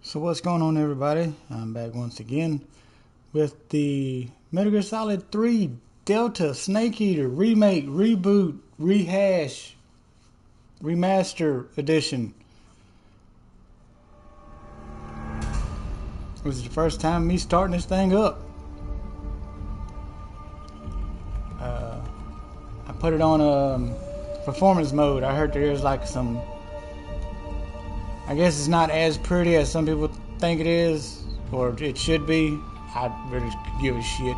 So what's going on, everybody? I'm back once again with the Metal Gear Solid 3 Delta Snake Eater remake, reboot, rehash, remaster edition. This is the first time me starting this thing up. I put it on performance mode. I heard there's like some, I guess it's not as pretty as some people think it is, or it should be. I really give a shit.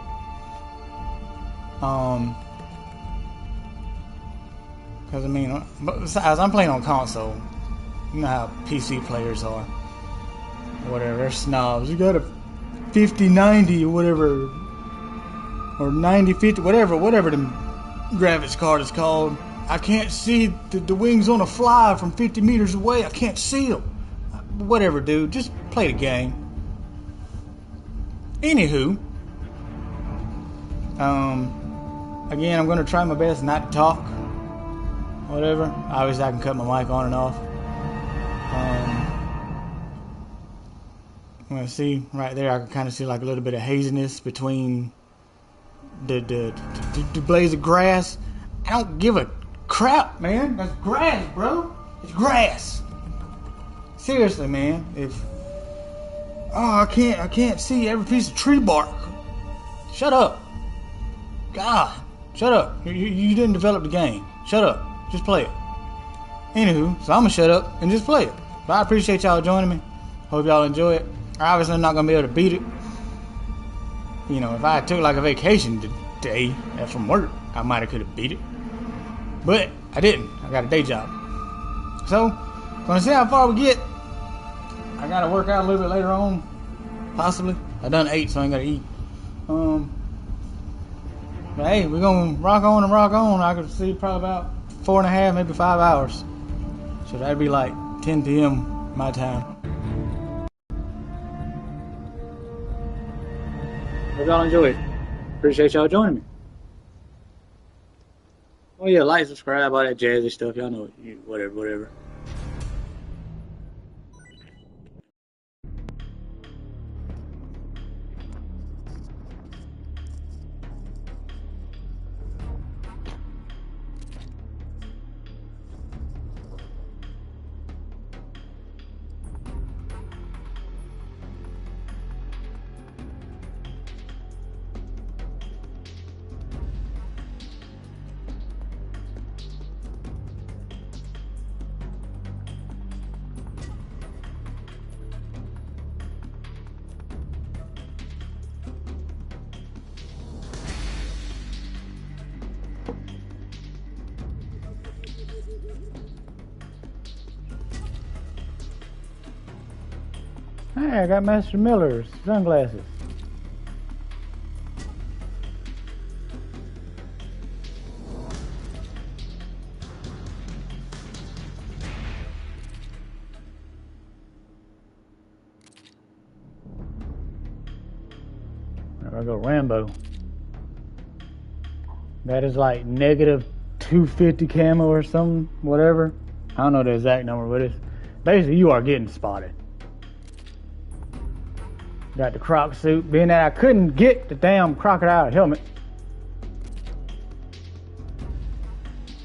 Because I mean, besides, I'm playing on console. You know how PC players are. Whatever, they're snobs. You got a 5090 or whatever, or 9050, whatever the graphics card is called. I can't see the wings on a fly from 50 meters away. I can't see them. Whatever, dude. Just play the game. Anywho, again, I'm gonna try my best not to talk. Whatever. Obviously, I can cut my mic on and off. I'm gonna see right there. I can kind of see like a little bit of haziness between the blades of grass. I don't give a crap, man. That's grass, bro. It's grass. Seriously, man. I can't see every piece of tree bark. Shut up. God, shut up. You didn't develop the game. Shut up. Just play it. Anywho, so I'm gonna shut up and just play it. But I appreciate y'all joining me. Hope y'all enjoy it. Obviously, I'm not gonna be able to beat it. You know, if I took like a vacation today from work, I might have could have beat it. But I didn't. I got a day job. So, gonna see how far we get. I gotta work out a little bit later on, possibly. I done ate, so I ain't gotta eat. But hey, we're gonna rock on and rock on. I could see probably about 4.5, maybe 5 hours. So that'd be like 10 p.m. my time. Hope y'all enjoy it. Appreciate y'all joining me. Oh yeah, like, subscribe, all that jazzy stuff. Y'all know it. Whatever. Hey, I got Master Miller's sunglasses. There I go, Rambo. That is like negative 250 camo or something, whatever. I don't know the exact number, but it's basically you are getting spotted. Got the croc suit, being that I couldn't get the damn crocodile helmet.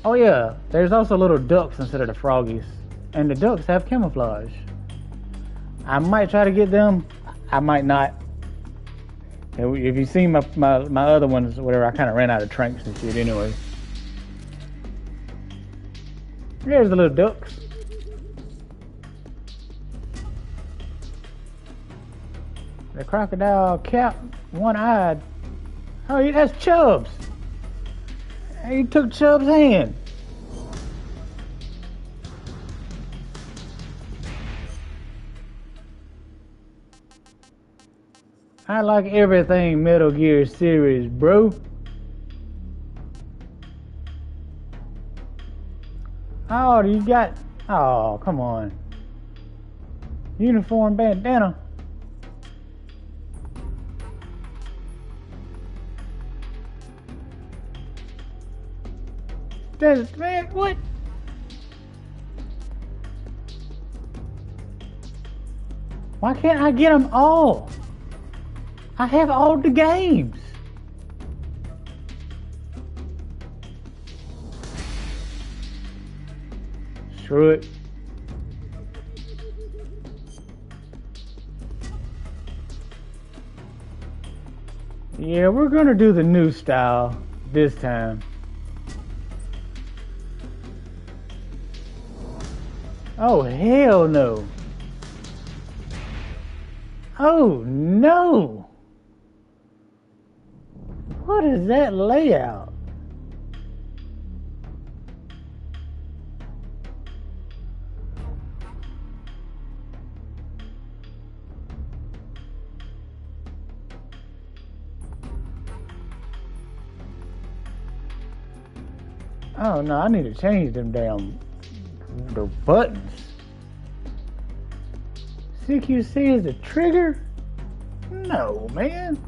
Oh yeah, there's also little ducks instead of the froggies. And the ducks have camouflage. I might try to get them, I might not. If you see my other ones, whatever, I kind of ran out of tranks and shit anyway. There's the little ducks. The crocodile cap, one-eyed. Oh, that's Chubbs. He took Chubbs' hand. I like everything Metal Gear series, bro. Oh, you got... Oh, come on. Uniform bandana. Man, what? Why can't I get them all? I have all the games. Screw it. Yeah, we're gonna do the new style this time. Oh, hell no. Oh, no. What is that layout? Oh, no, I need to change them damn the buttons. CQC is the trigger? No, man.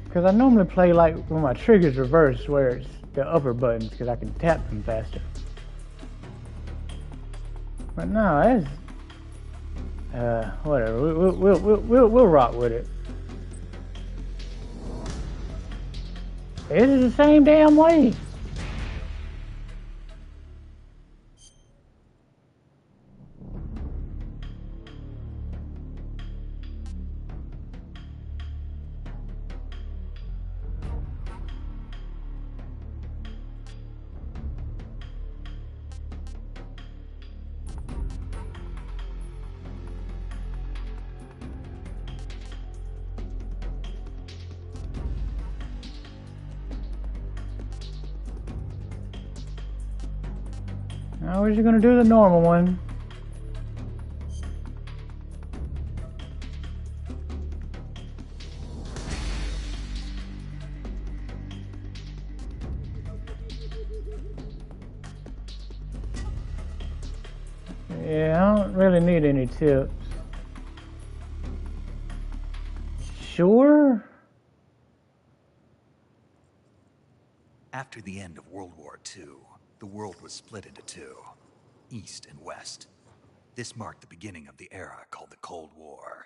Because I normally play like when my trigger's reversed, where it's the upper buttons, because I can tap them faster. But no, that's whatever. We'll rock with it. It is the same damn way. Now we're just gonna do the normal one. Yeah, I don't really need any tips. Sure? After the end of World War II, the world was split into two, East and West. This marked the beginning of the era called the Cold War.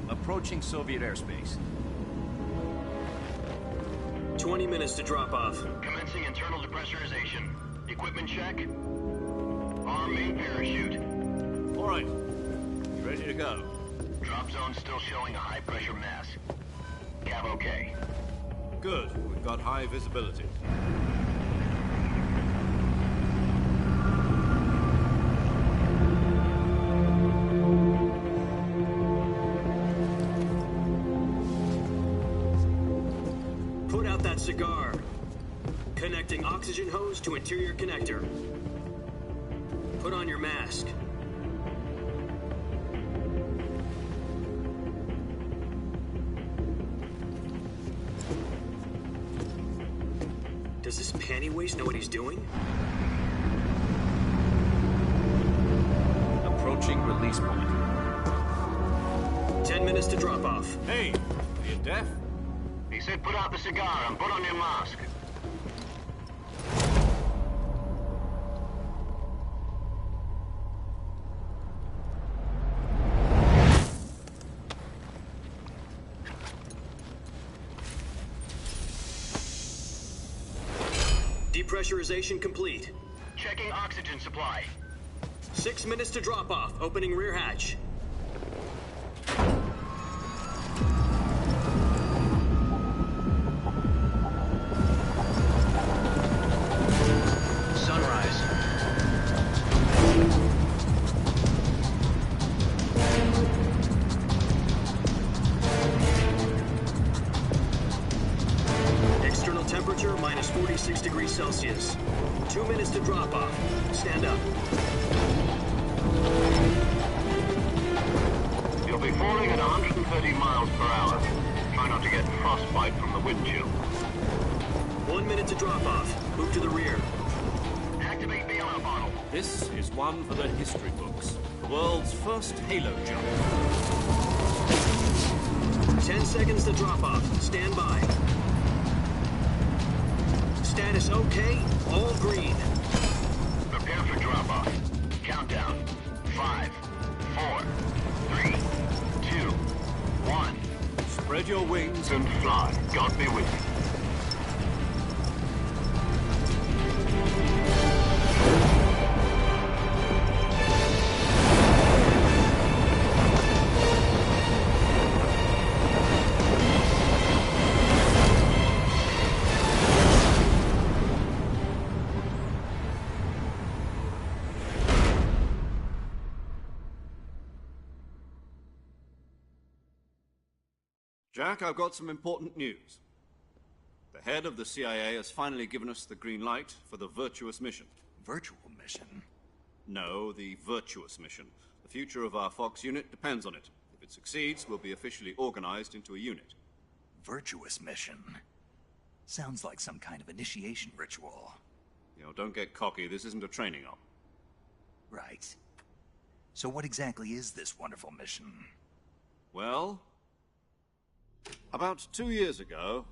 Approaching Soviet airspace. 20 minutes to drop off. Commencing internal depressurization. Equipment check. Arm main parachute. All right. Ready to go. Drop zone still showing a high pressure mass. Cav okay. Good. We've got high visibility. Cigar. Connecting oxygen hose to interior connector. Put on your mask. Does this panty waste know what he's doing? Approaching release point. 10 minutes to drop off. Hey, are you deaf? He said put out the cigar and put on your mask. Depressurization complete. Checking oxygen supply. 6 minutes to drop off. Opening rear hatch. Temperature minus 46 degrees Celsius. 2 minutes to drop off. Stand up. You'll be falling at 130 miles per hour. Try not to get frostbite from the wind chill. 1 minute to drop off. Move to the rear. Activate the ammo bottle. This is one for the history books. The world's first Halo jump. 10 seconds to drop off. Stand by. Status okay. All green. Prepare for drop-off. Countdown. 5, 4, 3, 2, 1. Spread your wings And fly. God be with you. Jack, I've got some important news. The head of the CIA has finally given us the green light for the Virtuous mission. Virtual mission? No, the Virtuous mission. The future of our Fox unit depends on it. If it succeeds, we'll be officially organized into a unit. Virtuous mission? Sounds like some kind of initiation ritual. You know, don't get cocky. This isn't a training op. Right. So what exactly is this wonderful mission? Well, about 2 years ago,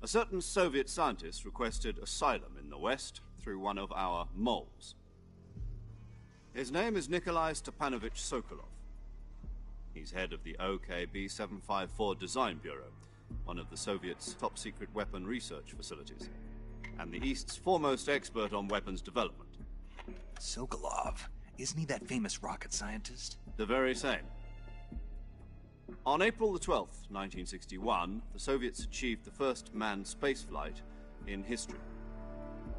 a certain Soviet scientist requested asylum in the West through one of our moles. His name is Nikolai Stepanovich Sokolov. He's head of the OKB-754 Design Bureau, one of the Soviets' top-secret weapon research facilities, and the East's foremost expert on weapons development. Sokolov? Isn't he that famous rocket scientist? The very same. On April the 12th, 1961, the Soviets achieved the first manned spaceflight in history.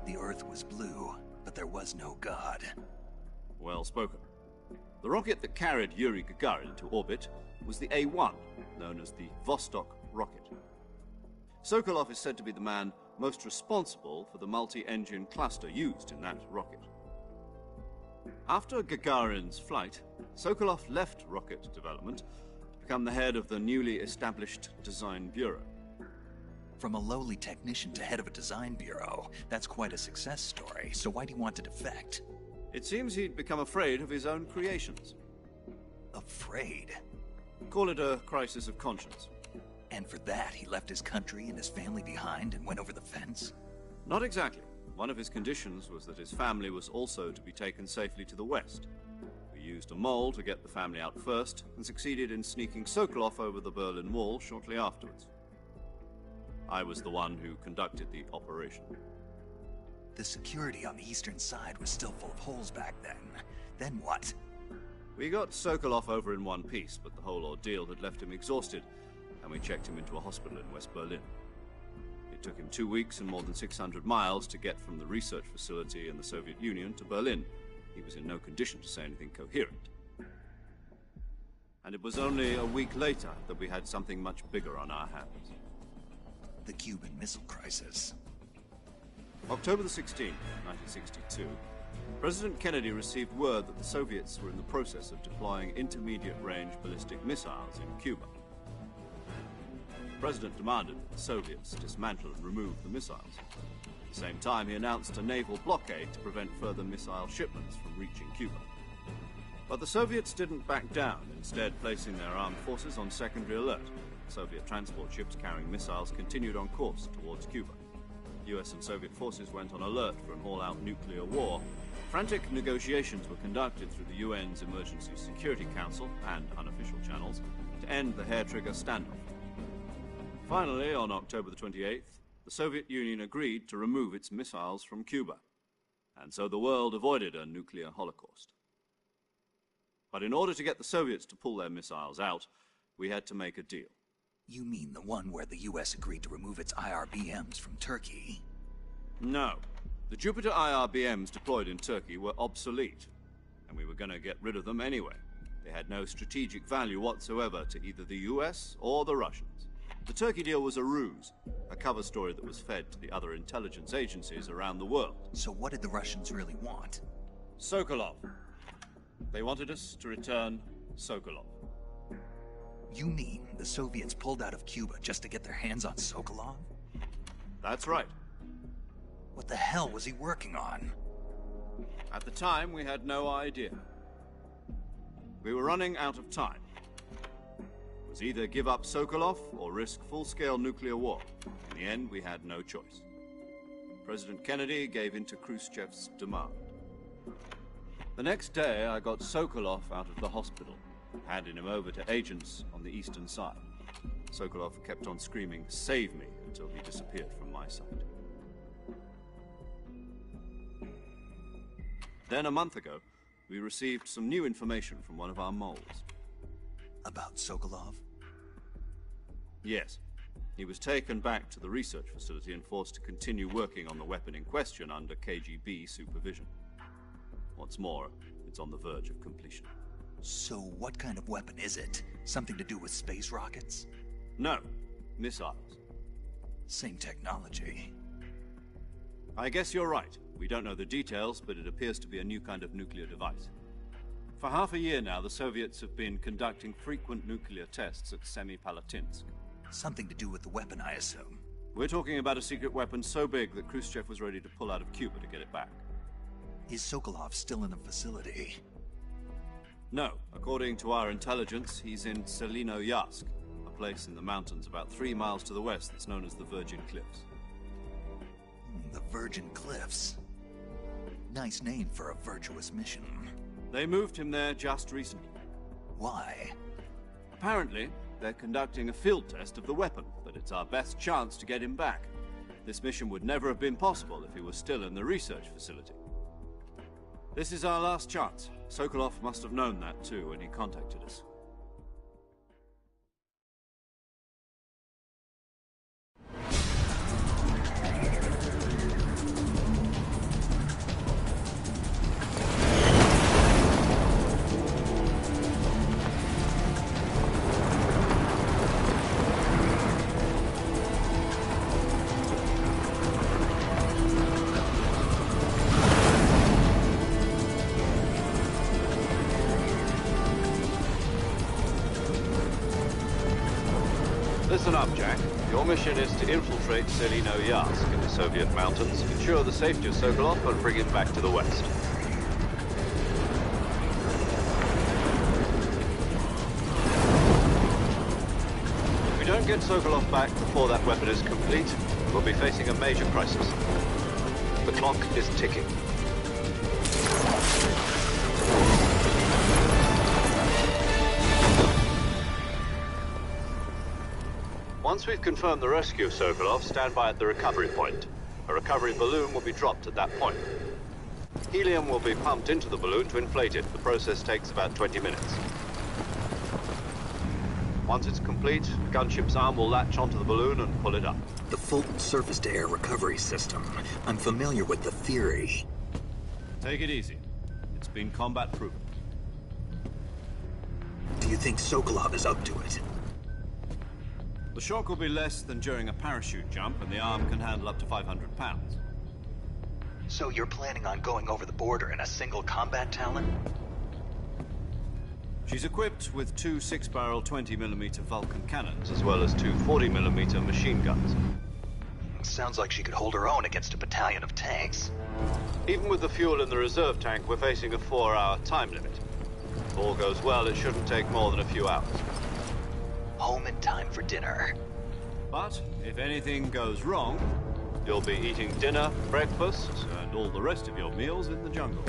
The Earth was blue, but there was no God. Well spoken. The rocket that carried Yuri Gagarin into orbit was the A-1, known as the Vostok rocket. Sokolov is said to be the man most responsible for the multi-engine cluster used in that rocket. After Gagarin's flight, Sokolov left rocket development to become the head of the newly established Design Bureau. From a lowly technician to head of a design bureau, that's quite a success story. So why'd he want to defect? It seems he'd become afraid of his own creations. Afraid? Call it a crisis of conscience. And for that, he left his country and his family behind and went over the fence? Not exactly. One of his conditions was that his family was also to be taken safely to the West. We used a mole to get the family out first, and succeeded in sneaking Sokolov over the Berlin Wall shortly afterwards. I was the one who conducted the operation. The security on the eastern side was still full of holes back then. Then what? We got Sokolov over in one piece, but the whole ordeal had left him exhausted, and we checked him into a hospital in West Berlin. It took him 2 weeks and more than 600 miles to get from the research facility in the Soviet Union to Berlin. He was in no condition to say anything coherent. And it was only a week later that we had something much bigger on our hands. The Cuban Missile Crisis. October the 16th, 1962, President Kennedy received word that the Soviets were in the process of deploying intermediate-range ballistic missiles in Cuba. The President demanded that the Soviets dismantle and remove the missiles. At the same time, he announced a naval blockade to prevent further missile shipments from reaching Cuba. But the Soviets didn't back down, instead placing their armed forces on secondary alert. Soviet transport ships carrying missiles continued on course towards Cuba. US and Soviet forces went on alert for an all-out nuclear war. Frantic negotiations were conducted through the UN's Emergency Security Council and unofficial channels to end the hair-trigger standoff. Finally, on October the 28th, the Soviet Union agreed to remove its missiles from Cuba, and so the world avoided a nuclear holocaust. But in order to get the Soviets to pull their missiles out, we had to make a deal. You mean the one where the US agreed to remove its IRBMs from Turkey? No. The Jupiter IRBMs deployed in Turkey were obsolete, and we were going to get rid of them anyway. They had no strategic value whatsoever to either the US or the Russians. The Turkey deal was a ruse, a cover story that was fed to the other intelligence agencies around the world. So what did the Russians really want? Sokolov. They wanted us to return Sokolov. You mean the Soviets pulled out of Cuba just to get their hands on Sokolov? That's right. What the hell was he working on? At the time, we had no idea. We were running out of time. It was either give up Sokolov or risk full-scale nuclear war. In the end, we had no choice. President Kennedy gave in to Khrushchev's demand. The next day, I got Sokolov out of the hospital, handed him over to agents on the eastern side. Sokolov kept on screaming, "Save me," until he disappeared from my sight. Then, a month ago, we received some new information from one of our moles. About Sokolov? Yes. He was taken back to the research facility and forced to continue working on the weapon in question under KGB supervision. What's more, it's on the verge of completion. So what kind of weapon is it? Something to do with space rockets? No, missiles. Same technology. I guess you're right. We don't know the details, but it appears to be a new kind of nuclear device. For half a year now, the Soviets have been conducting frequent nuclear tests at Semipalatinsk. Something to do with the weapon, I assume. We're talking about a secret weapon so big that Khrushchev was ready to pull out of Cuba to get it back. Is Sokolov still in the facility? No. According to our intelligence, he's in Selinoyarsk, a place in the mountains about 3 miles to the west that's known as the Virgin Cliffs. The Virgin Cliffs. Nice name for a virtuous mission. They moved him there just recently. Why? Apparently, they're conducting a field test of the weapon, but it's our best chance to get him back. This mission would never have been possible if he was still in the research facility. This is our last chance. Sokolov must have known that too when he contacted us. Listen up, Jack. Your mission is to infiltrate Selinoyarsk in the Soviet mountains, ensure the safety of Sokolov, and bring him back to the west. If we don't get Sokolov back before that weapon is complete, we'll be facing a major crisis. The clock is ticking. Once we've confirmed the rescue of Sokolov, stand by at the recovery point. A recovery balloon will be dropped at that point. Helium will be pumped into the balloon to inflate it. The process takes about 20 minutes. Once it's complete, the gunship's arm will latch onto the balloon and pull it up. The Fulton surface-to-air recovery system. I'm familiar with the theory. Take it easy. It's been combat-proven. Do you think Sokolov is up to it? The shock will be less than during a parachute jump, and the arm can handle up to 500 pounds. So you're planning on going over the border in a single combat Talon? She's equipped with 2 6-barrel 20mm Vulcan cannons, as well as 2 40mm machine guns. Sounds like she could hold her own against a battalion of tanks. Even with the fuel in the reserve tank, we're facing a 4-hour time limit. If all goes well, it shouldn't take more than a few hours. Home in time for dinner. But if anything goes wrong, you'll be eating dinner, breakfast, and all the rest of your meals in the jungle.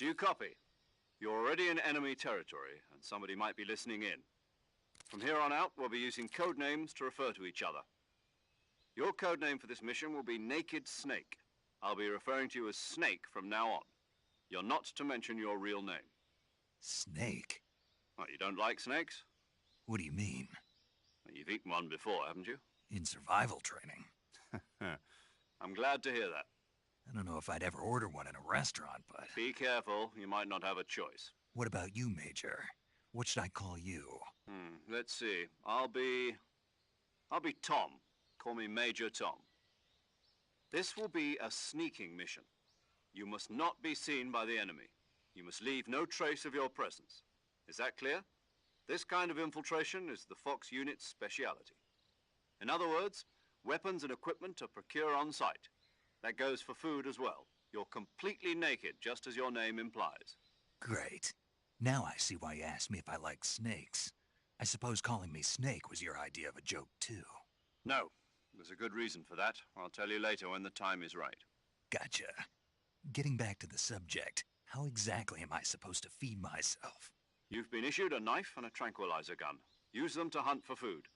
Do you copy? You're already in enemy territory, and somebody might be listening in. From here on out, we'll be using code names to refer to each other. Your code name for this mission will be Naked Snake. I'll be referring to you as Snake from now on. You're not to mention your real name. Snake? What, you don't like snakes? What do you mean? Well, you've eaten one before, haven't you? In survival training? I'm glad to hear that. I don't know if I'd ever order one in a restaurant, but... Be careful, you might not have a choice. What about you, Major? What should I call you? Let's see. I'll be Tom. Call me Major Tom. This will be a sneaking mission. You must not be seen by the enemy. You must leave no trace of your presence. Is that clear? This kind of infiltration is the Fox unit's speciality. In other words, weapons and equipment are procured on site. That goes for food as well. You're completely naked, just as your name implies. Great. Now I see why you asked me if I like snakes. I suppose calling me Snake was your idea of a joke, too. No. There's a good reason for that. I'll tell you later when the time is right. Gotcha. Getting back to the subject, how exactly am I supposed to feed myself? You've been issued a knife and a tranquilizer gun. Use them to hunt for food.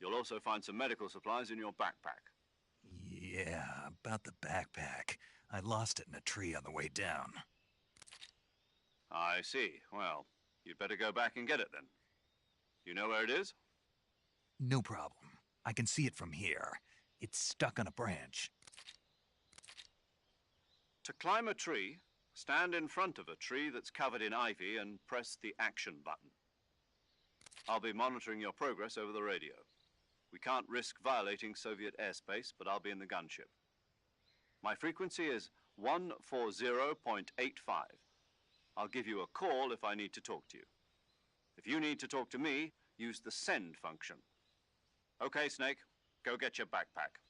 You'll also find some medical supplies in your backpack. Yeah, about the backpack. I lost it in a tree on the way down. I see. Well, you'd better go back and get it then. You know where it is? No problem. I can see it from here. It's stuck on a branch. To climb a tree, stand in front of a tree that's covered in ivy and press the action button. I'll be monitoring your progress over the radio. We can't risk violating Soviet airspace, but I'll be in the gunship. My frequency is 140.85. I'll give you a call if I need to talk to you. If you need to talk to me, use the send function. Okay, Snake, go get your backpack.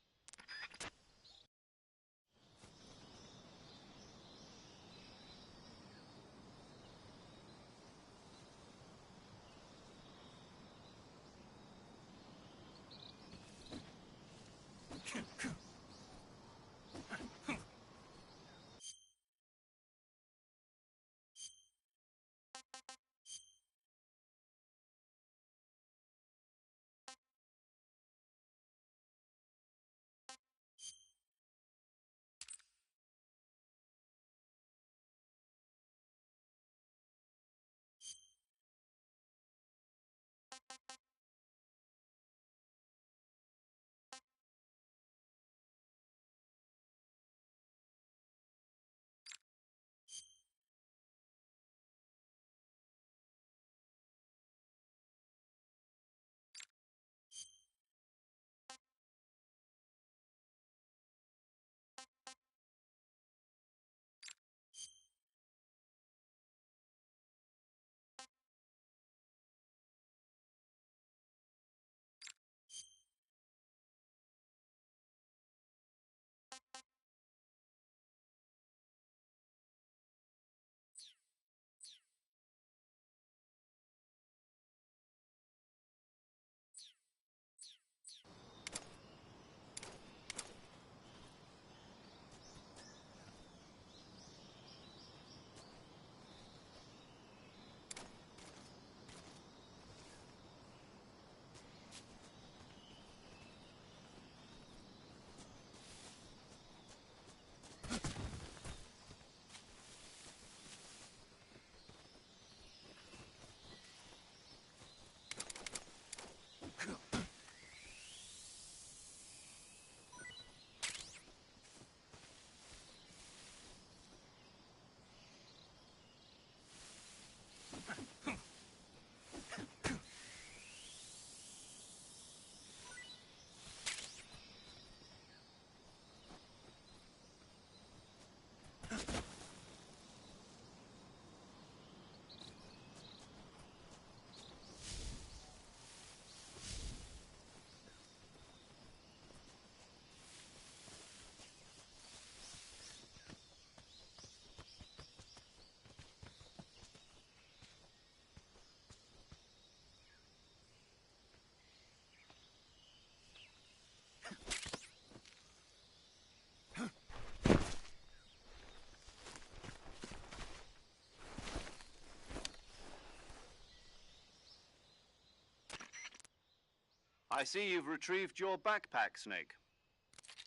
I see you've retrieved your backpack, Snake.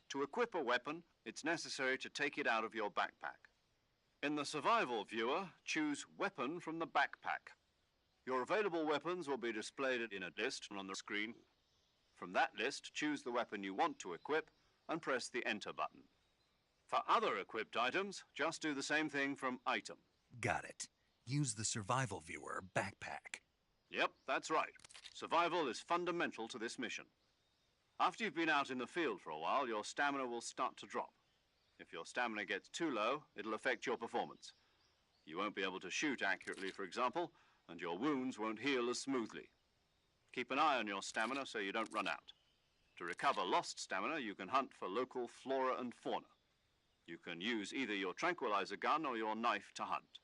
To equip a weapon, it's necessary to take it out of your backpack. In the survival viewer, choose Weapon from the backpack. Your available weapons will be displayed in a list on the screen. From that list, choose the weapon you want to equip and press the Enter button. For other equipped items, just do the same thing from Item. Got it. Use the survival viewer backpack. Yep, that's right. Survival is fundamental to this mission. After you've been out in the field for a while, your stamina will start to drop. If your stamina gets too low, it'll affect your performance. You won't be able to shoot accurately, for example, and your wounds won't heal as smoothly. Keep an eye on your stamina so you don't run out. To recover lost stamina, you can hunt for local flora and fauna. You can use either your tranquilizer gun or your knife to hunt.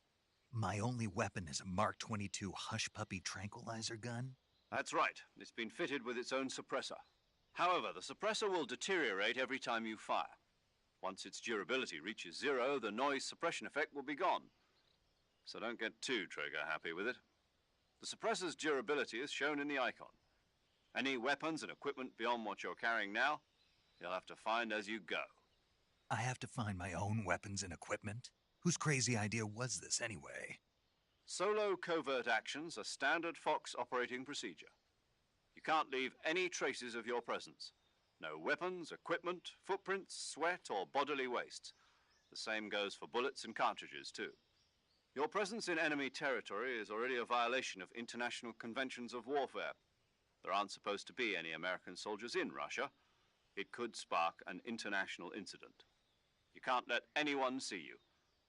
My only weapon is a Mark 22 Hush Puppy tranquilizer gun? That's right. It's been fitted with its own suppressor. However, the suppressor will deteriorate every time you fire. Once its durability reaches 0, the noise suppression effect will be gone. So don't get too trigger-happy with it. The suppressor's durability is shown in the icon. Any weapons and equipment beyond what you're carrying now, you'll have to find as you go. I have to find my own weapons and equipment? Whose crazy idea was this anyway? Solo covert actions are standard Fox operating procedure. You can't leave any traces of your presence. No weapons, equipment, footprints, sweat, or bodily waste. The same goes for bullets and cartridges, too. Your presence in enemy territory is already a violation of international conventions of warfare. There aren't supposed to be any American soldiers in Russia. It could spark an international incident. You can't let anyone see you.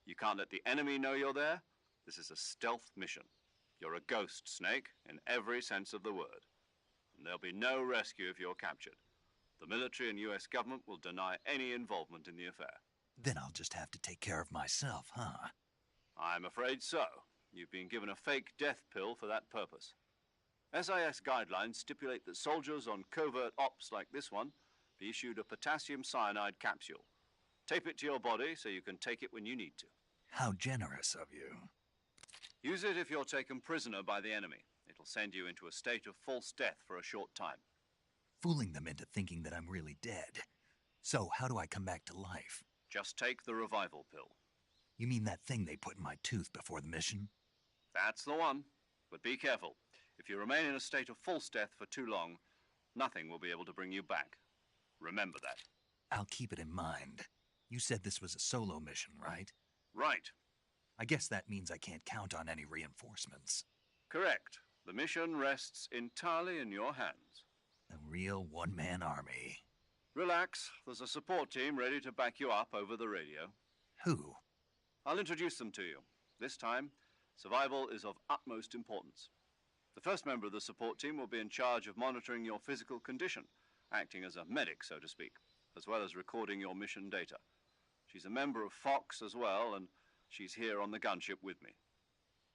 You can't let the enemy know you're there. This is a stealth mission. You're a ghost, Snake, in every sense of the word. And there'll be no rescue if you're captured. The military and U.S. government will deny any involvement in the affair. Then I'll just have to take care of myself, huh? I'm afraid so. You've been given a fake death pill for that purpose. SIS guidelines stipulate that soldiers on covert ops like this one be issued a potassium cyanide capsule. Tape it to your body so you can take it when you need to. How generous of you. Use it if you're taken prisoner by the enemy. It'll send you into a state of false death for a short time. Fooling them into thinking that I'm really dead. So how do I come back to life? Just take the revival pill. You mean that thing they put in my tooth before the mission? That's the one. But be careful. If you remain in a state of false death for too long, nothing will be able to bring you back. Remember that. I'll keep it in mind. You said this was a solo mission, right? Right. I guess that means I can't count on any reinforcements. Correct. The mission rests entirely in your hands. A real one-man army. Relax. There's a support team ready to back you up over the radio. Who? I'll introduce them to you. This time, survival is of utmost importance. The first member of the support team will be in charge of monitoring your physical condition, acting as a medic, so to speak, as well as recording your mission data. She's a member of Fox as well, and she's here on the gunship with me.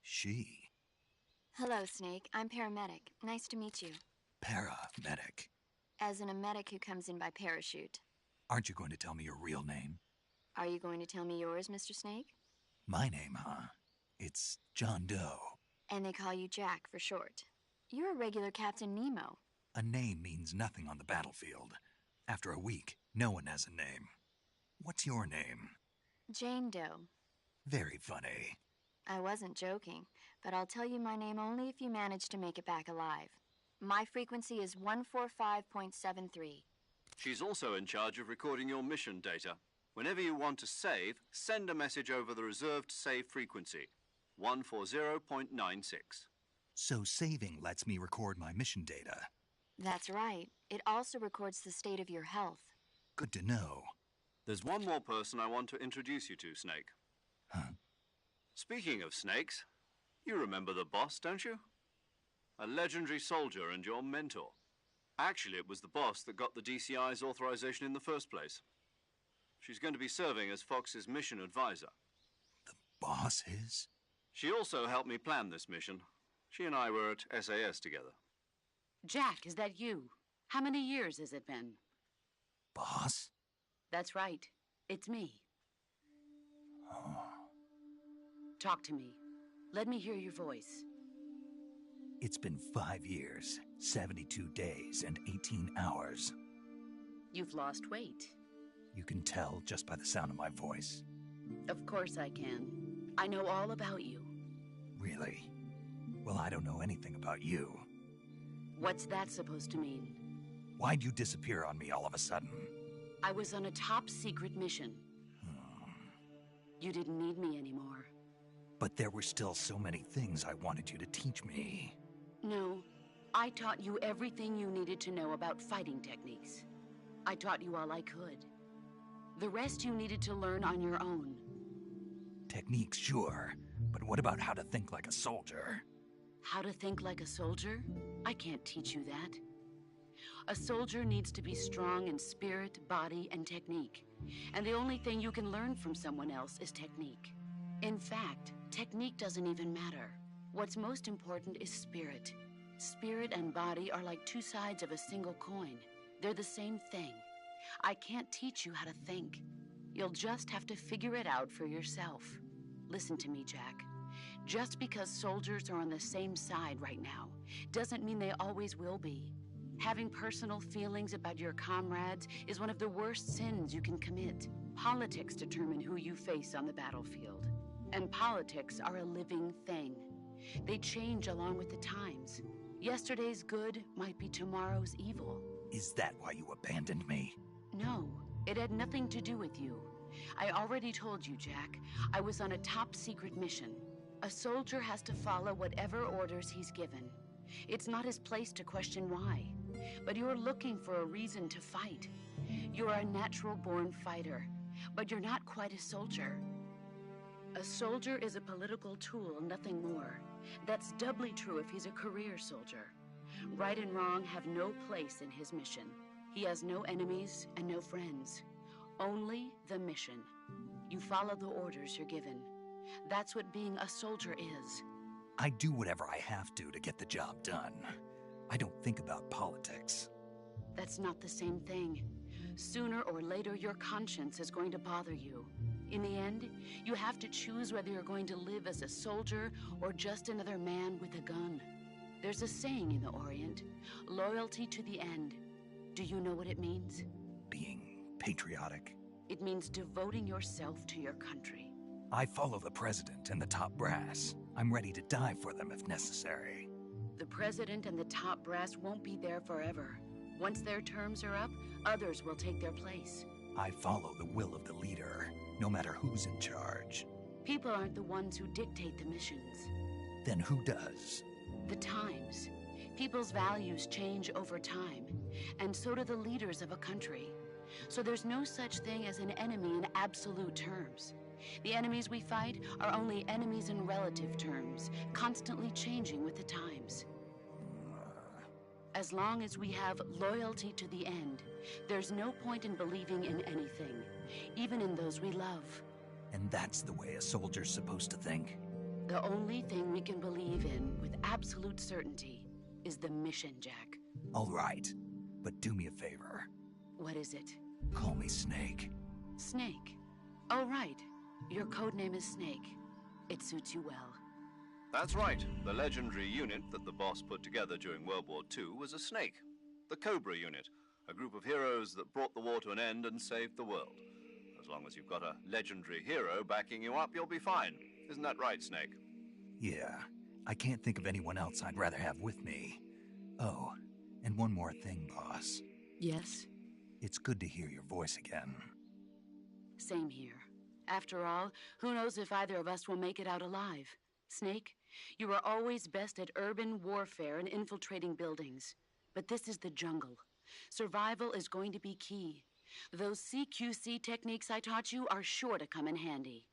She? Hello, Snake. I'm paramedic. Nice to meet you. Paramedic. As in a medic who comes in by parachute. Aren't you going to tell me your real name? Are you going to tell me yours, Mr. Snake? My name, huh? It's John Doe. And they call you Jack for short. You're a regular Captain Nemo. A name means nothing on the battlefield. After a week, no one has a name. What's your name? Jane Doe. Very funny. I wasn't joking, but I'll tell you my name only if you manage to make it back alive. My frequency is 145.73. She's also in charge of recording your mission data. Whenever you want to save, send a message over the reserved save frequency, 140.96. So saving lets me record my mission data. That's right. It also records the state of your health. Good to know. There's one more person I want to introduce you to, Snake. Huh? Speaking of snakes, you remember the boss, don't you? A legendary soldier and your mentor. Actually, it was the boss that got the DCI's authorization in the first place. She's going to be serving as Fox's mission advisor. The boss is? She also helped me plan this mission. She and I were at SAS together. Jack, is that you? How many years has it been? Boss? That's right. It's me. Oh. Talk to me. Let me hear your voice. It's been 5 years, 72 days, and 18 hours. You've lost weight. You can tell just by the sound of my voice. Of course I can. I know all about you. Really? Well, I don't know anything about you. What's that supposed to mean? Why'd you disappear on me all of a sudden? I was on a top-secret mission. You didn't need me anymore. But there were still so many things I wanted you to teach me. No, I taught you everything you needed to know about fighting techniques. I taught you all I could. The rest you needed to learn on your own. Techniques, sure. But what about how to think like a soldier? How to think like a soldier? I can't teach you that. A soldier needs to be strong in spirit, body, and technique. And the only thing you can learn from someone else is technique. In fact, technique doesn't even matter. What's most important is spirit. Spirit and body are like two sides of a single coin. They're the same thing. I can't teach you how to think. You'll just have to figure it out for yourself. Listen to me, Jack. Just because soldiers are on the same side right now doesn't mean they always will be. Having personal feelings about your comrades is one of the worst sins you can commit. Politics determine who you face on the battlefield. And politics are a living thing. They change along with the times. Yesterday's good might be tomorrow's evil. Is that why you abandoned me? No, it had nothing to do with you. I already told you, Jack. I was on a top-secret mission. A soldier has to follow whatever orders he's given. It's not his place to question why. But you're looking for a reason to fight. You're a natural-born fighter, but you're not quite a soldier. A soldier is a political tool, nothing more. That's doubly true if he's a career soldier. Right and wrong have no place in his mission. He has no enemies and no friends. Only the mission. You follow the orders you're given. That's what being a soldier is. I do whatever I have to get the job done. I don't think about politics. That's not the same thing. Sooner or later, your conscience is going to bother you. In the end, you have to choose whether you're going to live as a soldier or just another man with a gun. There's a saying in the Orient, loyalty to the end. Do you know what it means? Being patriotic. It means devoting yourself to your country. I follow the president and the top brass. I'm ready to die for them if necessary. The president and the top brass won't be there forever. Once their terms are up, others will take their place. I follow the will of the leader, no matter who's in charge. People aren't the ones who dictate the missions. Then who does? The times. People's values change over time, and so do the leaders of a country. So there's no such thing as an enemy in absolute terms. The enemies we fight are only enemies in relative terms, constantly changing with the times. As long as we have loyalty to the end, there's no point in believing in anything, even in those we love. And that's the way a soldier's supposed to think? The only thing we can believe in with absolute certainty is the mission, Jack. All right, but do me a favor. What is it? Call me Snake. Snake? Oh, right. Your codename is Snake. It suits you well. That's right. The legendary unit that the boss put together during World War II was a snake. The Cobra unit, a group of heroes that brought the war to an end and saved the world. As long as you've got a legendary hero backing you up, you'll be fine. Isn't that right, Snake? Yeah. I can't think of anyone else I'd rather have with me. Oh, and one more thing, boss. Yes? It's good to hear your voice again. Same here. After all, who knows if either of us will make it out alive? Snake, you are always best at urban warfare and infiltrating buildings. But this is the jungle. Survival is going to be key. Those CQC techniques I taught you are sure to come in handy.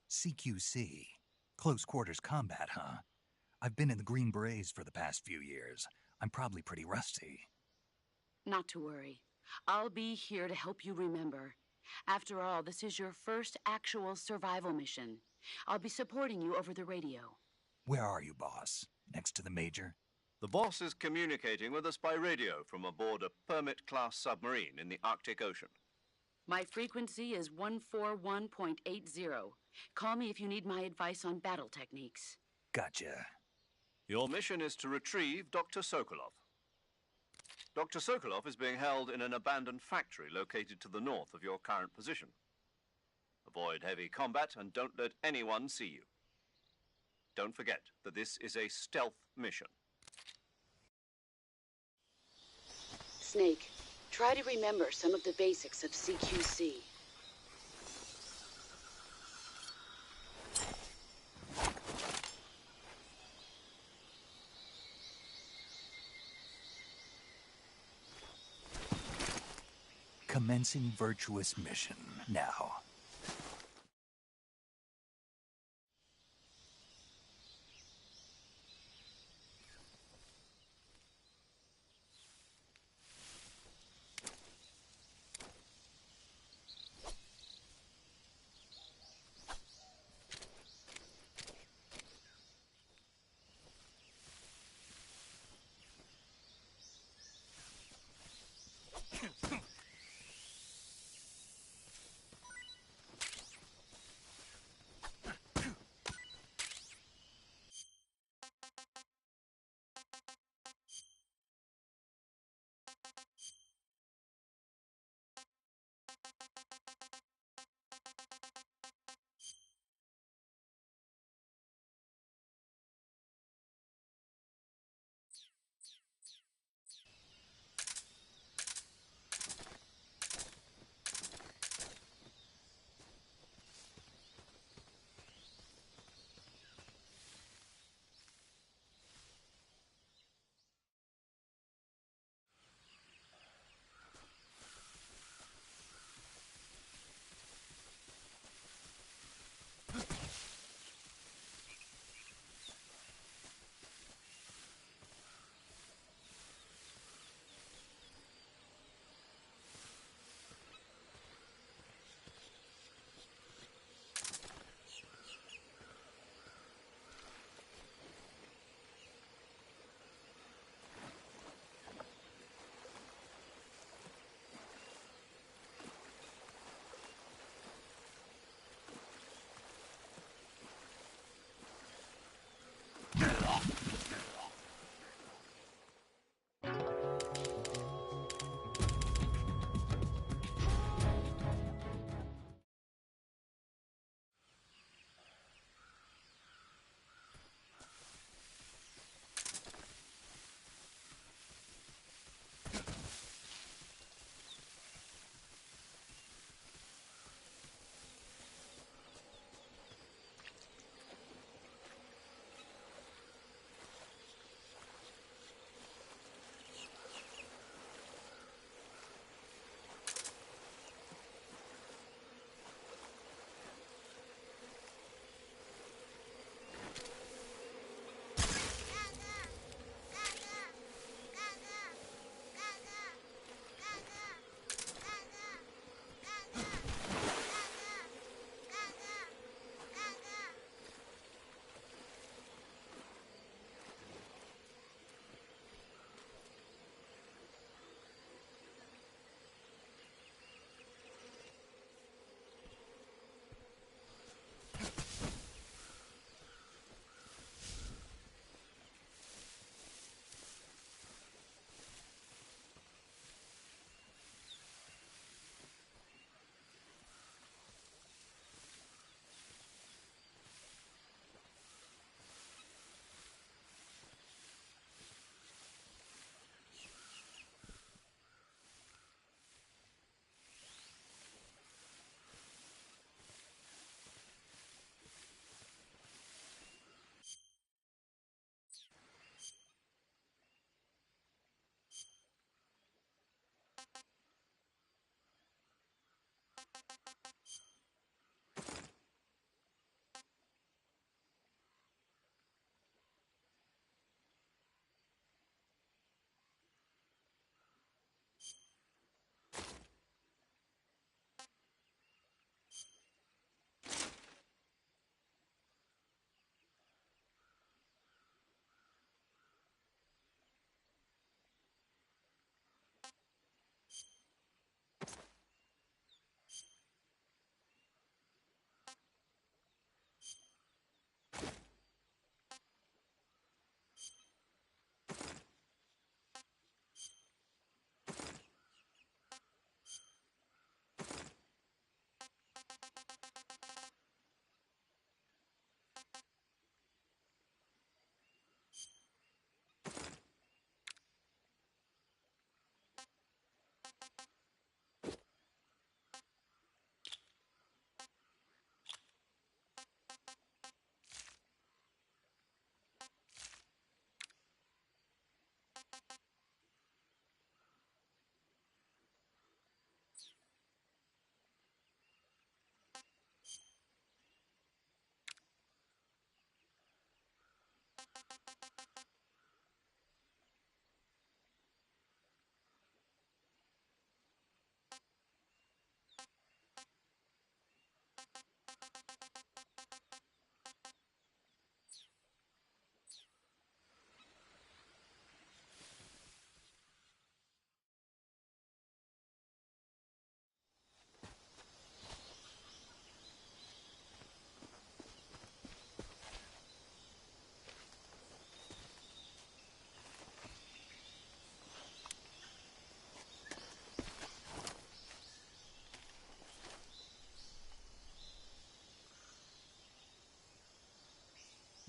CQC? Close quarters combat, huh? I've been in the Green Berets for the past few years. I'm probably pretty rusty. Not to worry. I'll be here to help you remember. After all, this is your first actual survival mission. I'll be supporting you over the radio. Where are you, boss? Next to the Major? The boss is communicating with us by radio from aboard a Permit-class submarine in the Arctic Ocean. My frequency is 141.80. Call me if you need my advice on battle techniques. Gotcha. Your mission is to retrieve Dr. Sokolov. Dr. Sokolov is being held in an abandoned factory located to the north of your current position. Avoid heavy combat and don't let anyone see you. Don't forget that this is a stealth mission. Snake, try to remember some of the basics of CQC. Commencing virtuous mission now.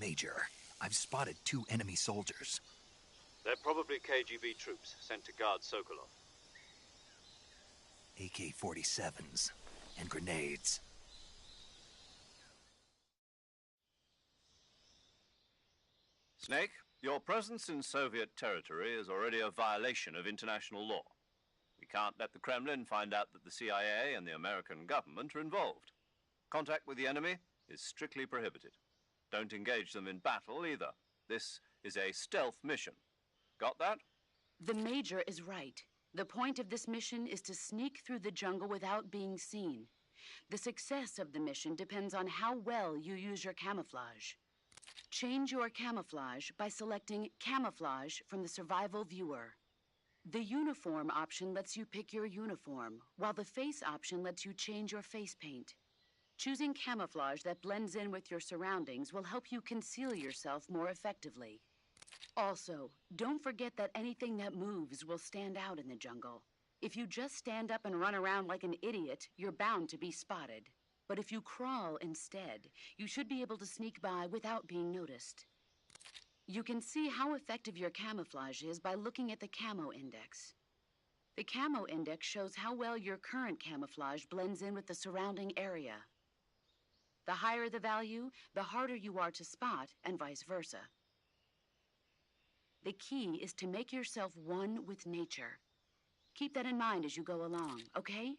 Major, I've spotted 2 enemy soldiers. They're probably KGB troops sent to guard Sokolov. AK-47s and grenades. Snake, your presence in Soviet territory is already a violation of international law. We can't let the Kremlin find out that the CIA and the American government are involved. Contact with the enemy is strictly prohibited. Don't engage them in battle either. This is a stealth mission. Got that? The Major is right. The point of this mission is to sneak through the jungle without being seen. The success of the mission depends on how well you use your camouflage. Change your camouflage by selecting Camouflage from the Survival Viewer. The Uniform option lets you pick your uniform, while the Face option lets you change your face paint. Choosing camouflage that blends in with your surroundings will help you conceal yourself more effectively. Also, don't forget that anything that moves will stand out in the jungle. If you just stand up and run around like an idiot, you're bound to be spotted. But if you crawl instead, you should be able to sneak by without being noticed. You can see how effective your camouflage is by looking at the Camo Index. The Camo Index shows how well your current camouflage blends in with the surrounding area. The higher the value, the harder you are to spot, and vice versa. The key is to make yourself one with nature. Keep that in mind as you go along, okay?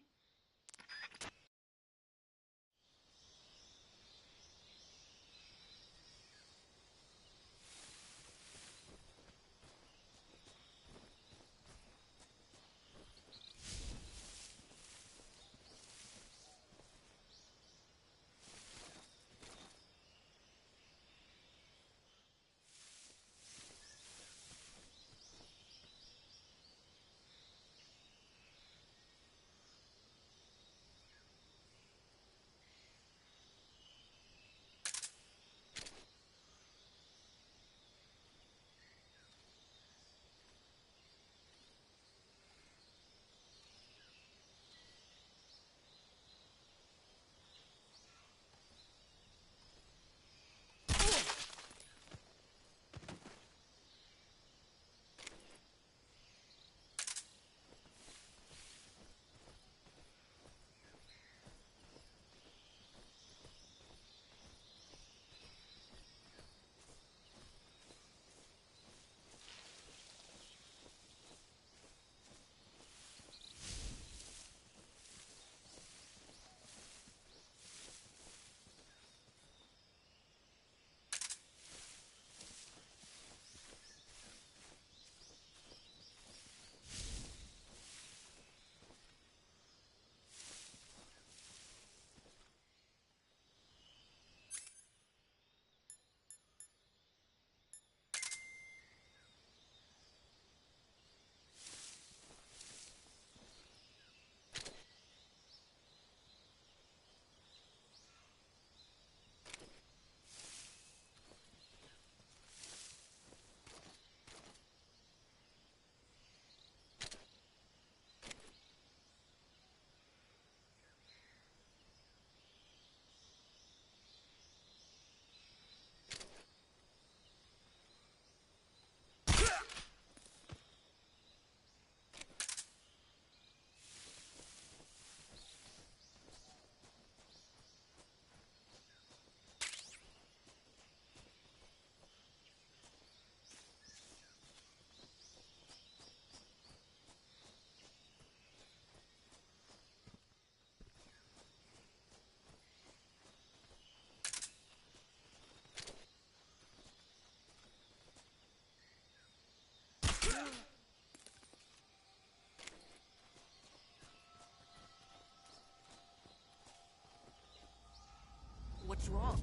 What's wrong?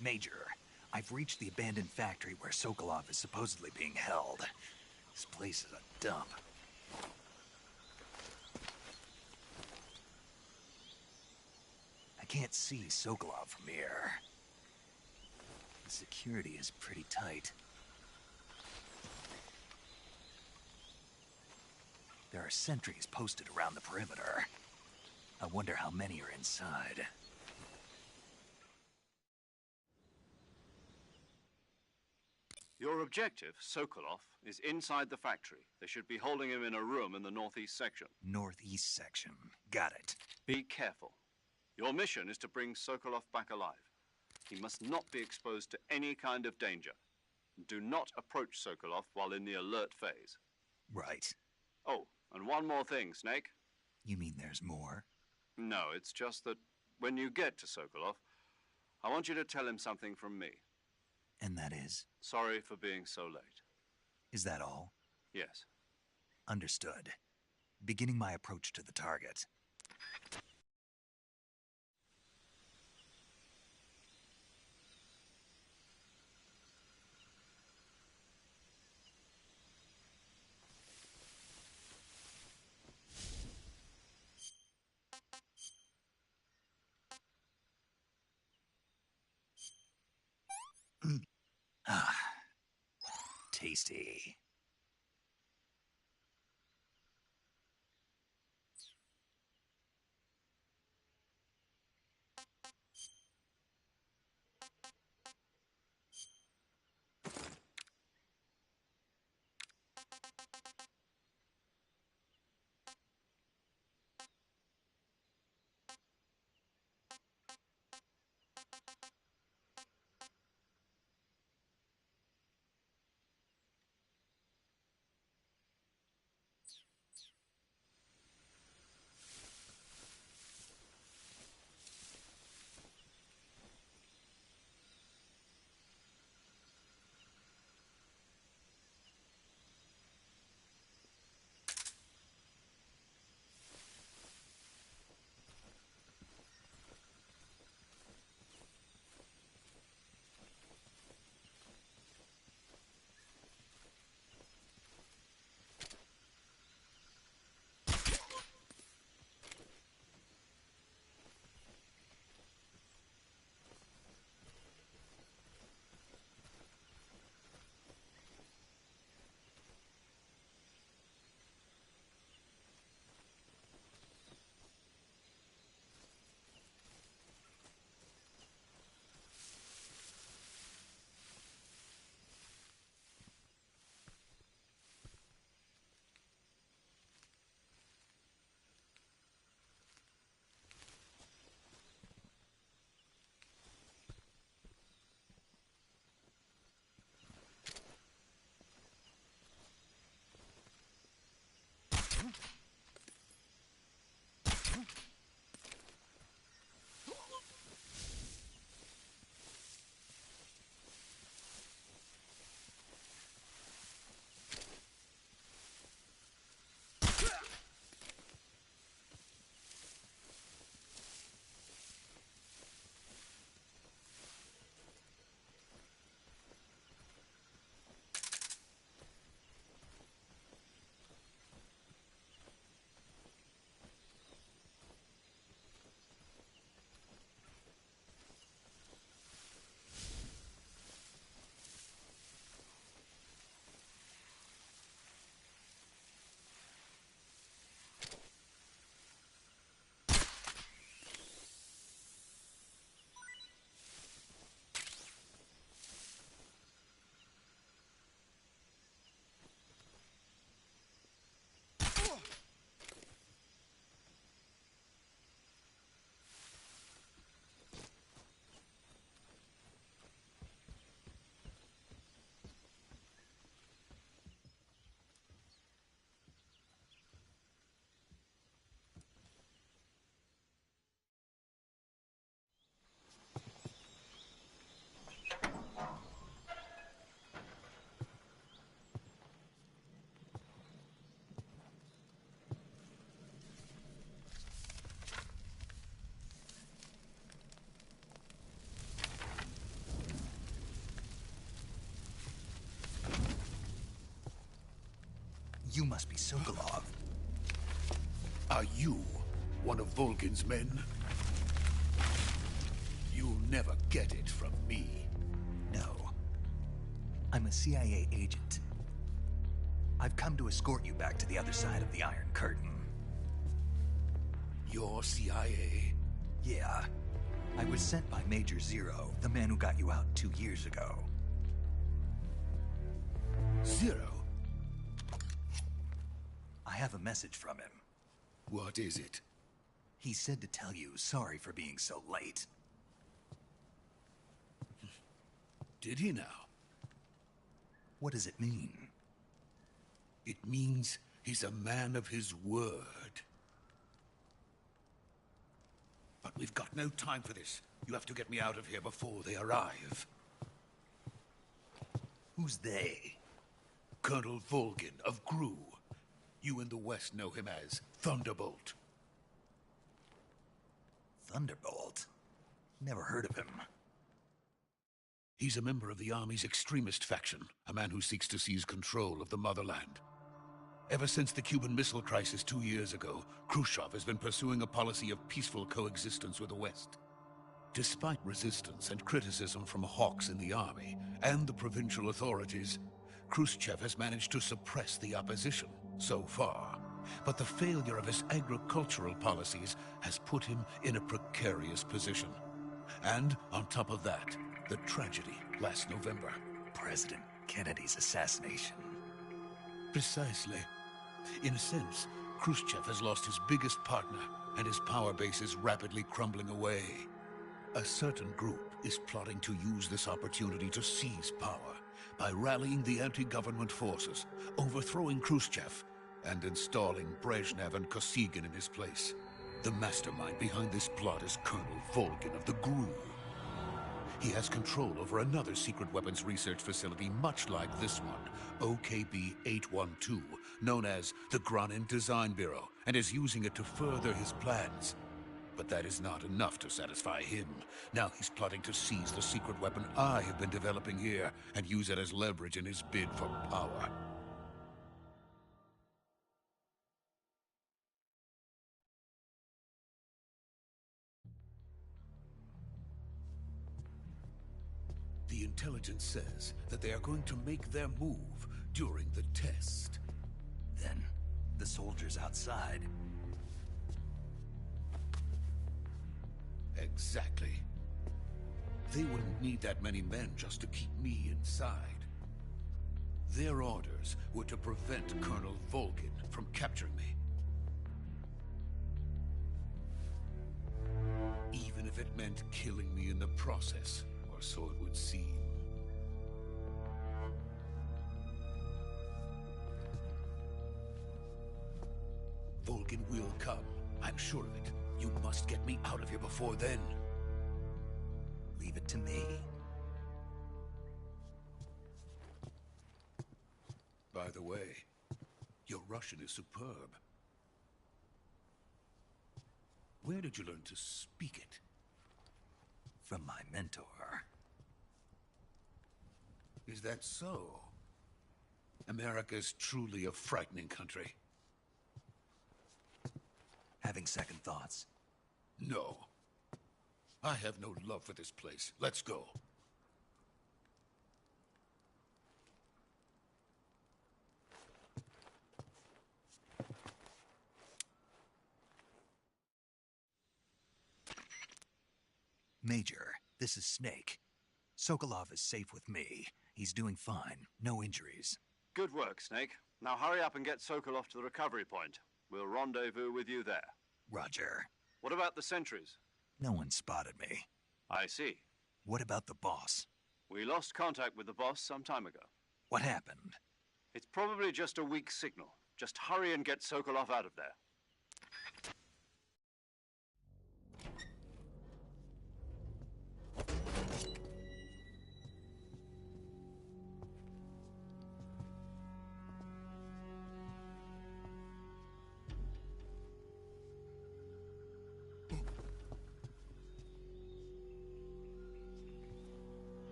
Major, I've reached the abandoned factory where Sokolov is supposedly being held. This place is a dump. I can't see Sokolov from here. The security is pretty tight. There are sentries posted around the perimeter. I wonder how many are inside. Your objective, Sokolov, is inside the factory. They should be holding him in a room in the northeast section. Northeast section. Got it. Be careful. Your mission is to bring Sokolov back alive. He must not be exposed to any kind of danger. Do not approach Sokolov while in the alert phase. Right. Oh, and one more thing, Snake. You mean there's more? No, it's just that when you get to Sokolov, I want you to tell him something from me. And that is? Sorry for being so late. Is that all? Yes. Understood. Beginning my approach to the target. Ah, tasty. must be Sokolov. Are you one of Volgin's men? You'll never get it from me. No. I'm a CIA agent. I've come to escort you back to the other side of the Iron Curtain. You're CIA? Yeah. I was sent by Major Zero, the man who got you out 2 years ago. Zero? I have a message from him. What is it? He said to tell you sorry for being so late. Did he now? What does it mean? It means he's a man of his word. But we've got no time for this. You have to get me out of here before they arrive. Who's they? Colonel Volgin of GRU. You in the West know him as Thunderbolt. Thunderbolt? Never heard of him. He's a member of the Army's extremist faction, a man who seeks to seize control of the motherland. Ever since the Cuban Missile Crisis 2 years ago, Khrushchev has been pursuing a policy of peaceful coexistence with the West. Despite resistance and criticism from hawks in the army and the provincial authorities, Khrushchev has managed to suppress the opposition so far. But the failure of his agricultural policies has put him in a precarious position. And on top of that, the tragedy last November. President Kennedy's assassination. Precisely. In a sense, Khrushchev has lost his biggest partner, and his power base is rapidly crumbling away. A certain group is plotting to use this opportunity to seize power by rallying the anti-government forces, overthrowing Khrushchev, and installing Brezhnev and Kosygin in his place. The mastermind behind this plot is Colonel Volgin of the GRU. He has control over another secret weapons research facility much like this one, OKB-812, known as the Granin Design Bureau, and is using it to further his plans. But that is not enough to satisfy him. Now he's plotting to seize the secret weapon I have been developing here and use it as leverage in his bid for power. The intelligence says that they are going to make their move during the test. Then, the soldiers outside. Exactly. They wouldn't need that many men just to keep me inside. Their orders were to prevent Colonel Volgin from capturing me. Even if it meant killing me in the process, or so it would seem. Volgin will come. I'm sure of it. You must get me out of here before then. Leave it to me. By the way, your Russian is superb. Where did you learn to speak it? From my mentor. Is that so? America's truly a frightening country. Having second thoughts? No. I have no love for this place. Let's go. Major, this is Snake. Sokolov is safe with me. He's doing fine. No injuries. Good work, Snake. Now hurry up and get Sokolov to the recovery point. We'll rendezvous with you there. Roger. What about the sentries? No one spotted me. I see. What about the boss? We lost contact with the boss some time ago. What happened? It's probably just a weak signal. Just hurry and get Sokolov out of there.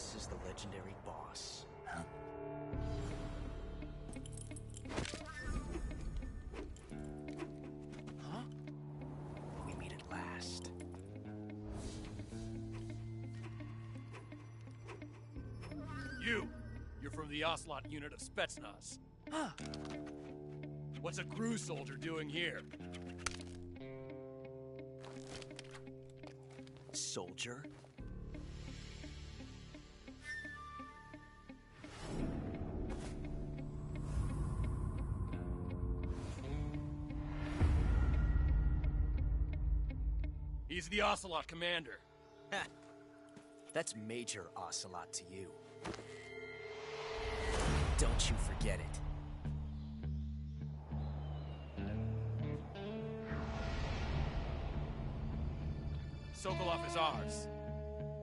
This is the legendary boss. Huh? Huh? We meet at last. You're from the Ocelot unit of Spetsnaz. What's a crew soldier doing here? Soldier? He's the Ocelot commander. Ha! That's Major Ocelot to you. Don't you forget it. Sokolov is ours.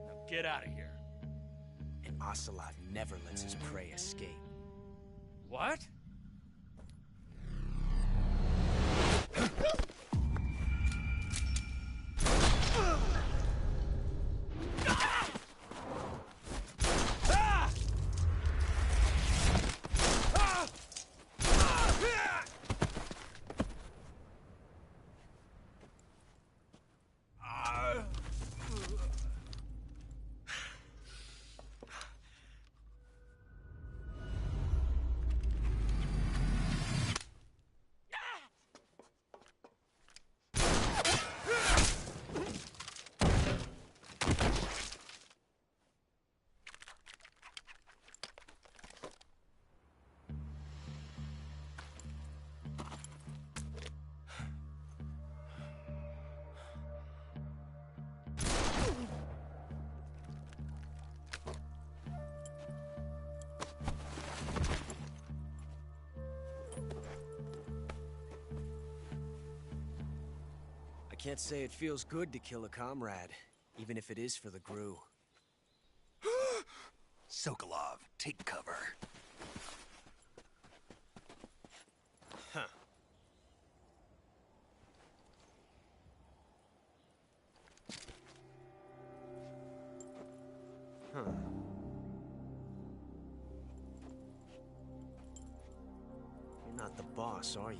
Now get out of here. And Ocelot never lets his prey escape. What? I can't say it feels good to kill a comrade, even if it is for the GRU. Sokolov, take cover. Huh. Huh. You're not the boss, are you?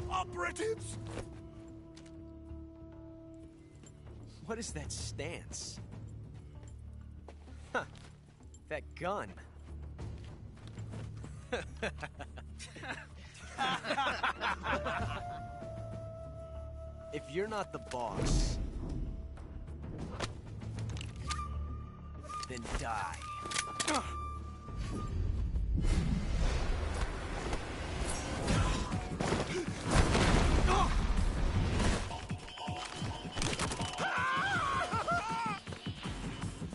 Operatives? What is that stance? Huh. That gun. If you're not the boss, then die.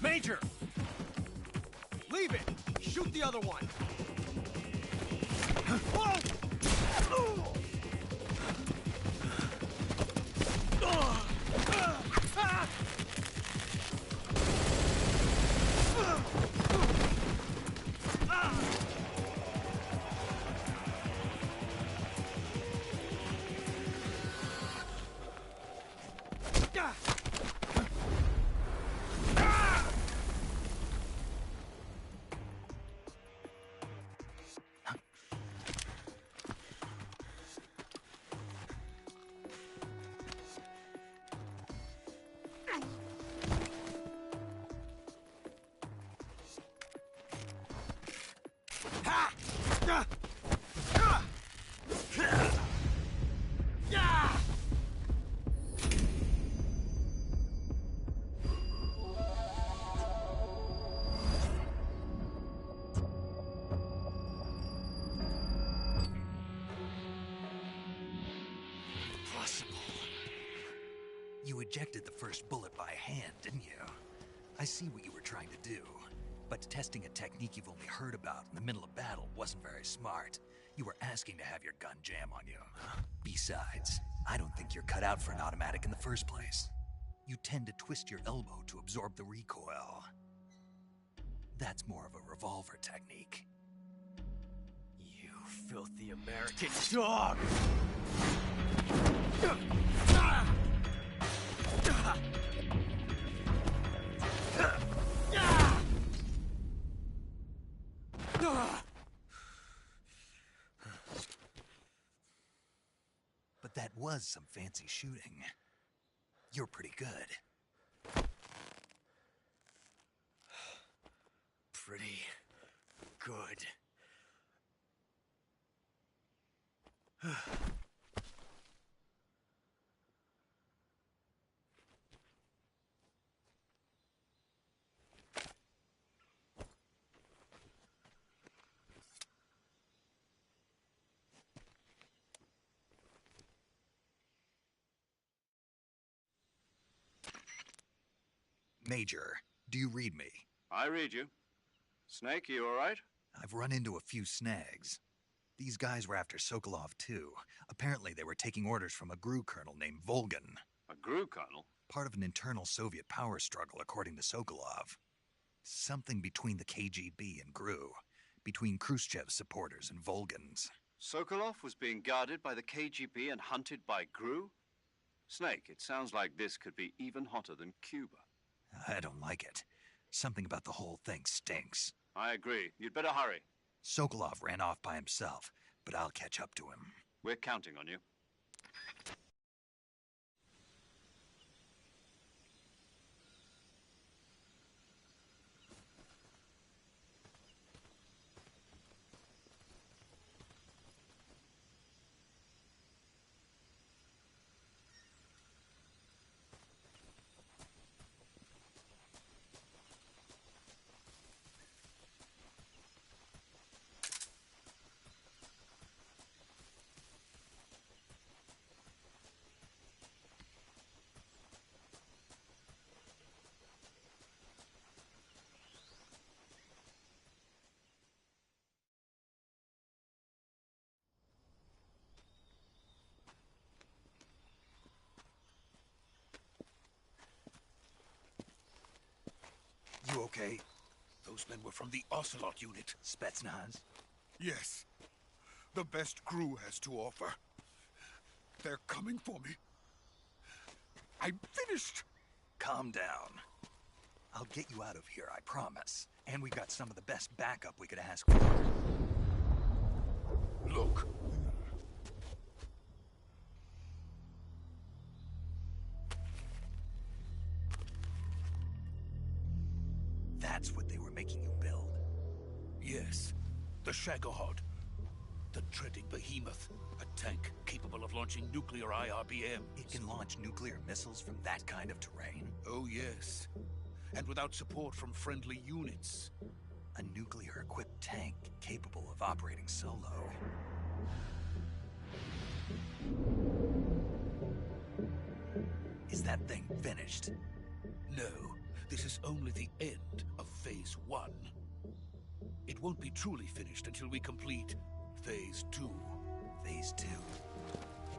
Major! Leave it! Shoot the other one! You ejected the first bullet by hand, didn't you? I see what you were trying to do. But testing a technique you've only heard about in the middle of battle wasn't very smart. You were asking to have your gun jam on you. Besides, I don't think you're cut out for an automatic in the first place. you tend to twist your elbow to absorb the recoil. That's more of a revolver technique. You filthy American dog! But that was some fancy shooting. You're pretty good. Pretty good. Major, do you read me? I read you. Snake, you all right? I've run into a few snags. These guys were after Sokolov, too. Apparently they were taking orders from a GRU colonel named Volgin. A GRU colonel? Part of an internal Soviet power struggle, according to Sokolov. Something between the KGB and GRU. Between Khrushchev's supporters and Volgin's. Sokolov was being guarded by the KGB and hunted by GRU? Snake, it sounds like this could be even hotter than Cuba. I don't like it. Something about the whole thing stinks. I agree. You'd better hurry. Sokolov ran off by himself, but I'll catch up to him. We're counting on you. You okay? Those men were from the Ocelot unit. Spetsnaz? Yes. The best GRU has to offer. They're coming for me. I'm finished. Calm down. I'll get you out of here, I promise. And we've got some of the best backup we could ask for. Look. That's what they were making you build? Yes. The Shagohod. The dreaded behemoth. A tank capable of launching nuclear IRBM. It can launch nuclear missiles from that kind of terrain? Oh, yes. And without support from friendly units. A nuclear-equipped tank capable of operating solo. Is that thing finished? No. This is only the end of Phase 1. It won't be truly finished until we complete Phase 2. Phase 2?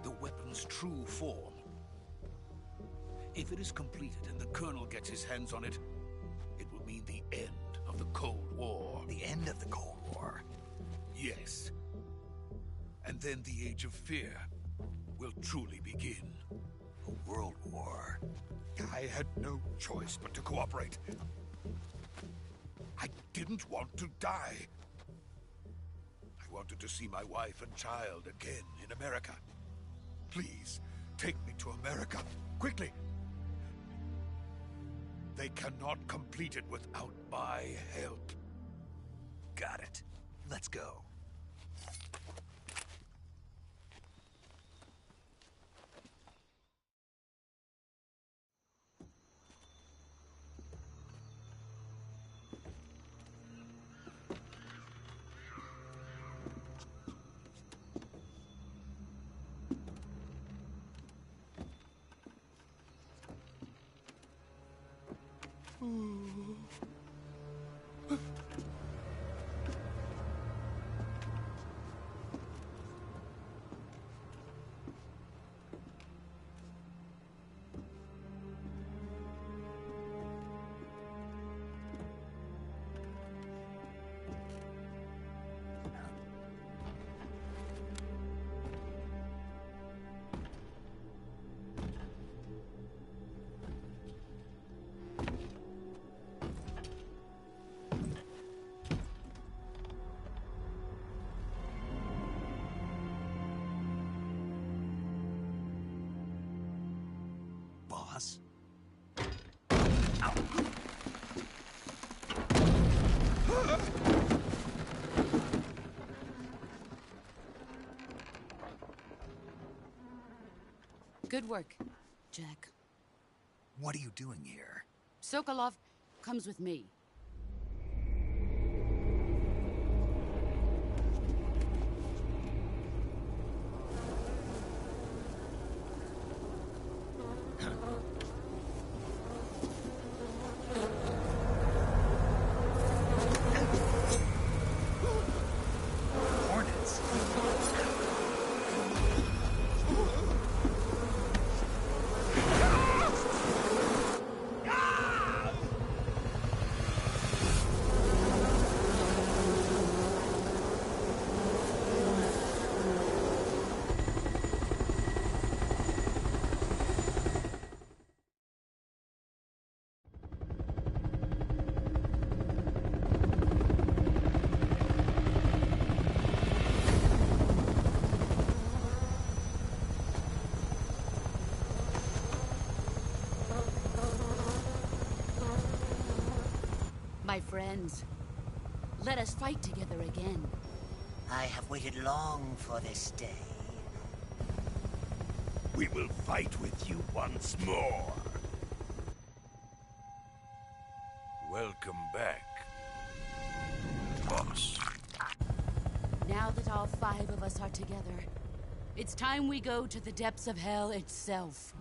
The weapon's true form. If it is completed and the Colonel gets his hands on it, it will mean the end of the Cold War. The end of the Cold War? Yes. And then the Age of Fear will truly begin. A world war? I had no choice but to cooperate. I didn't want to die. I wanted to see my wife and child again in America. Please, take me to America, quickly. They cannot complete it without my help. Got it. Let's go. boss? Good work, Jack. What are you doing here? Sokolov comes with me. Hornets? My friends, let us fight together again. I have waited long for this day. We will fight with you once more. Welcome back, boss. Now that all 5 of us are together, it's time we go to the depths of hell itself.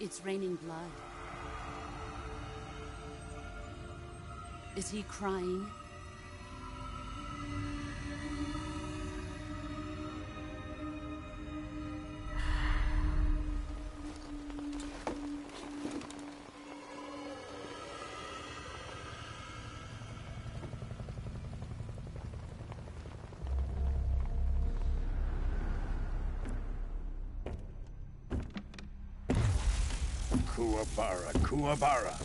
It's raining blood. Is he crying? Kuwabara, Kuwabara.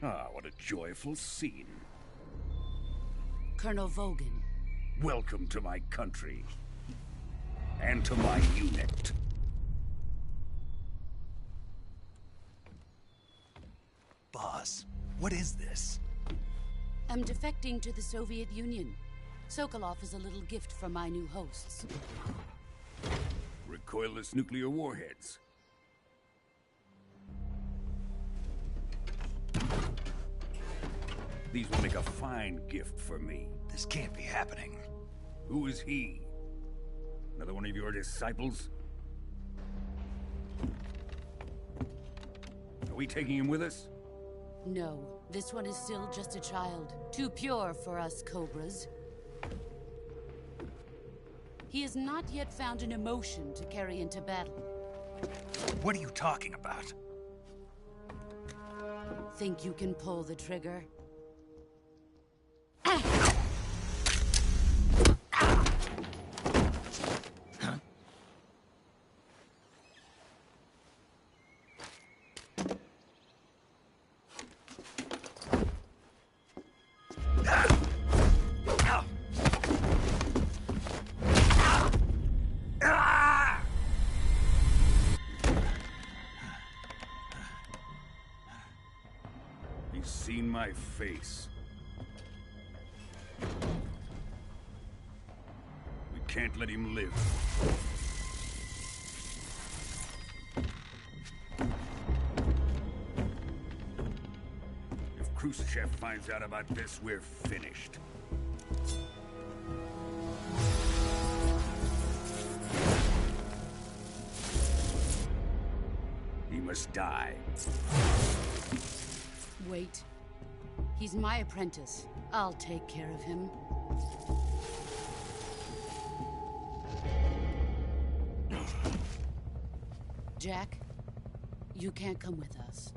Ah, what a joyful scene. Colonel Vogan. Welcome to my country. And to my unit. Boss, what is this? I'm defecting to the Soviet Union. Sokolov is a little gift from my new hosts. Recoilless nuclear warheads. These will make a fine gift for me. This can't be happening. Who is he? Another one of your disciples? Are we taking him with us? No, this one is still just a child. Too pure for us Cobras. He has not yet found an emotion to carry into battle. What are you talking about? Think you can pull the trigger? He's seen my face. We can't let him live. If Khrushchev finds out about this, we're finished. He must die. Wait. He's my apprentice. I'll take care of him. Jack, you can't come with us.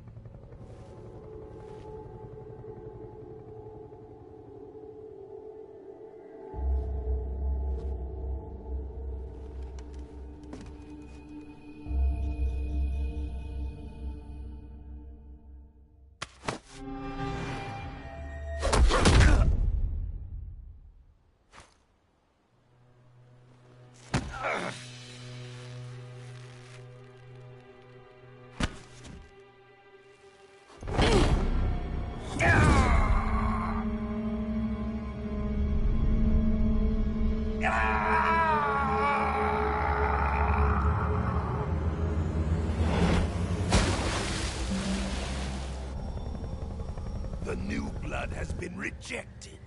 The new blood has been rejected.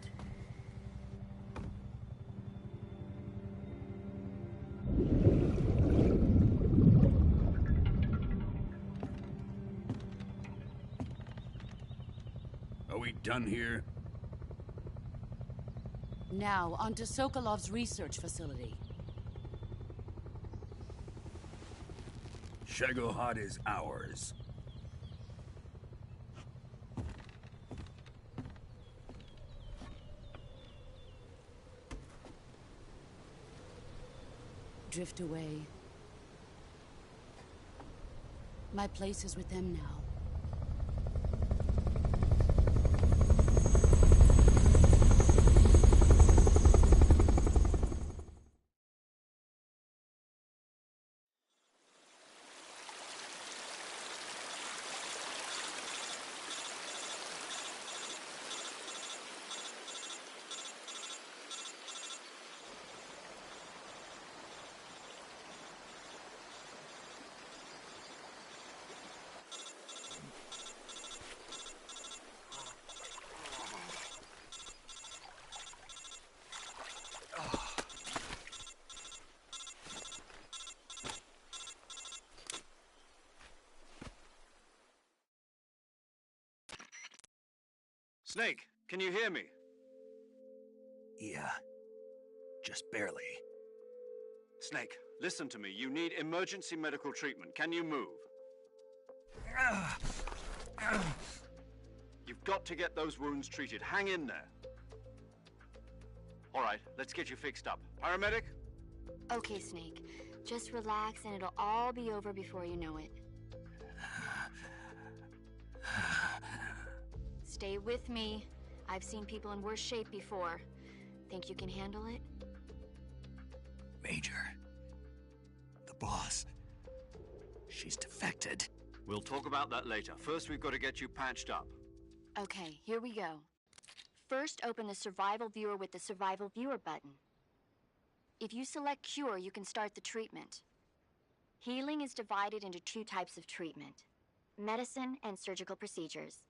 Are we done here? Now, on to Sokolov's research facility. Shagohod is ours. Drift away. My place is with them now. Snake, can you hear me? Yeah. Just barely. Snake, listen to me. You need emergency medical treatment. Can you move? You've got to get those wounds treated. Hang in there. All right, let's get you fixed up. Paramedic? Okay, Snake. Just relax and it'll all be over before you know it. Stay with me. I've seen people in worse shape before. Think you can handle it? Major. The boss. She's defected. We'll talk about that later. First, we've got to get you patched up. Okay, here we go. First, open the Survival Viewer with the Survival Viewer button. If you select Cure, you can start the treatment. Healing is divided into two types of treatment: medicine and surgical procedures.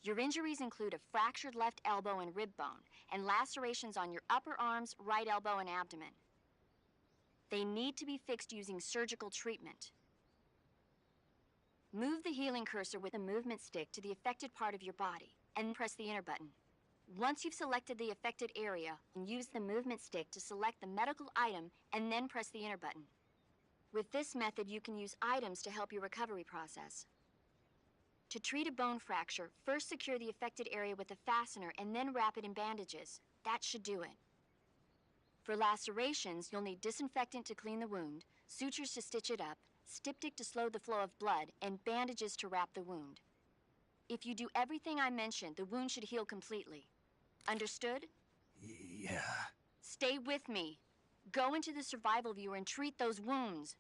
Your injuries include a fractured left elbow and rib bone, and lacerations on your upper arms, right elbow, and abdomen. They need to be fixed using surgical treatment. Move the healing cursor with a movement stick to the affected part of your body, and press the enter button. Once you've selected the affected area, use the movement stick to select the medical item, and then press the enter button. With this method, you can use items to help your recovery process. To treat a bone fracture, first secure the affected area with a fastener and then wrap it in bandages. That should do it. For lacerations, you'll need disinfectant to clean the wound, sutures to stitch it up, styptic to slow the flow of blood, and bandages to wrap the wound. If you do everything I mentioned, the wound should heal completely. Understood? Yeah. Stay with me. Go into the Survival Viewer and treat those wounds.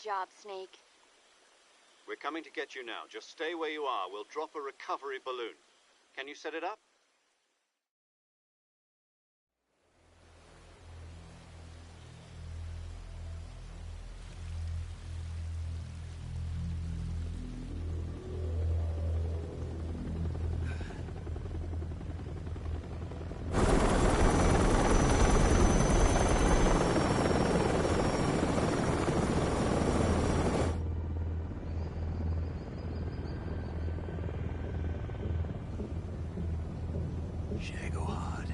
job, Snake. We're coming to get you now. Just stay where you are. We'll drop a recovery balloon. Can you set it up? Shagohod.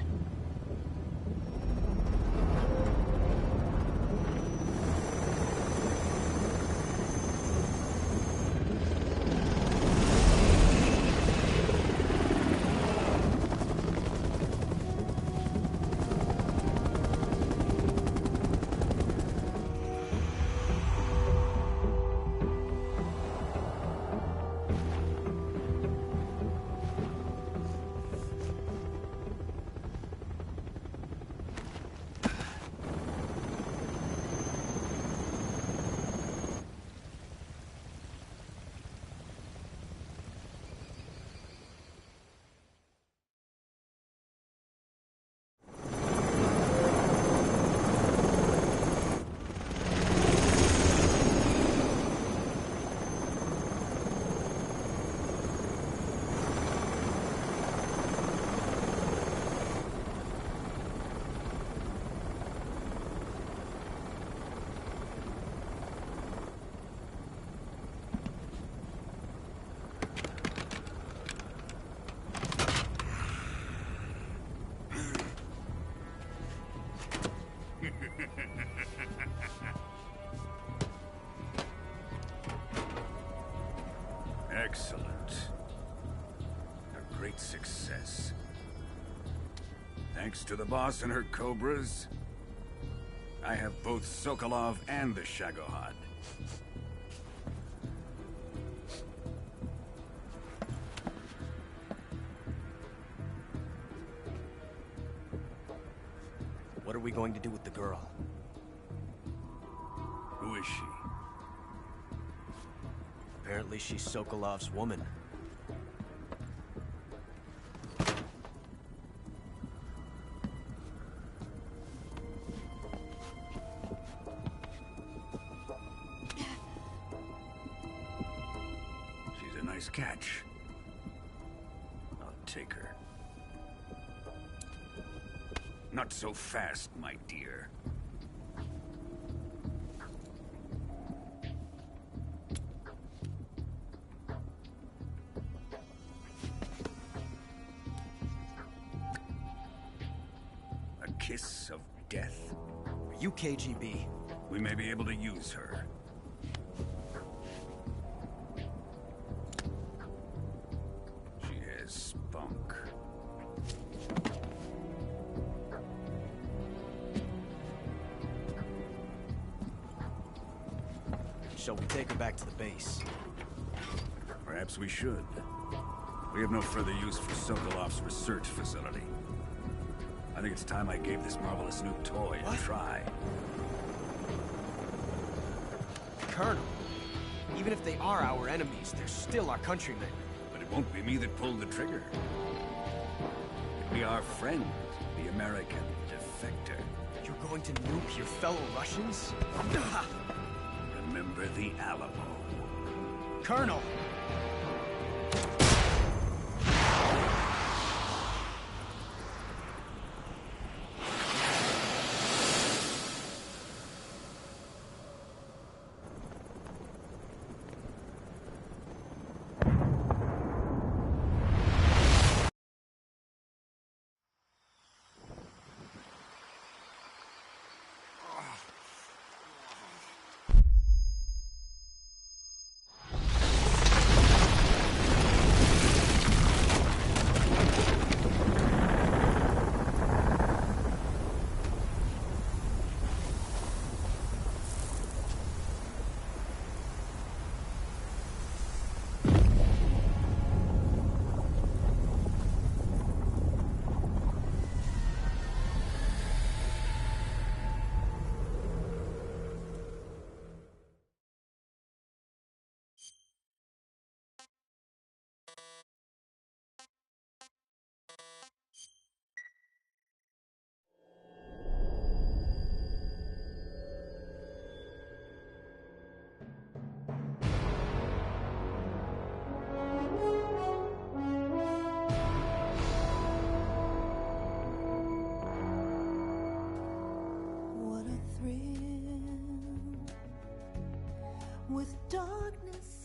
Excellent. A great success. Thanks to the boss and her Cobras, I have both Sokolov and the Shagohod. What are we going to do with the girl? Who is she? Apparently she's Sokolov's woman. She's a nice catch. I'll take her. Not so fast, my dear. A kiss of death. Are you KGB? We may be able to use her. She has spunk. Shall we take her back to the base? Perhaps we should. We have no further use for Sokolov's research facility. I think it's time I gave this marvelous new toy a try. Colonel, even if they are our enemies, they're still our countrymen. But it won't be me that pulled the trigger. It'll be our friend, the American defector. You're going to nuke your fellow Russians? Remember the Alamo. Colonel!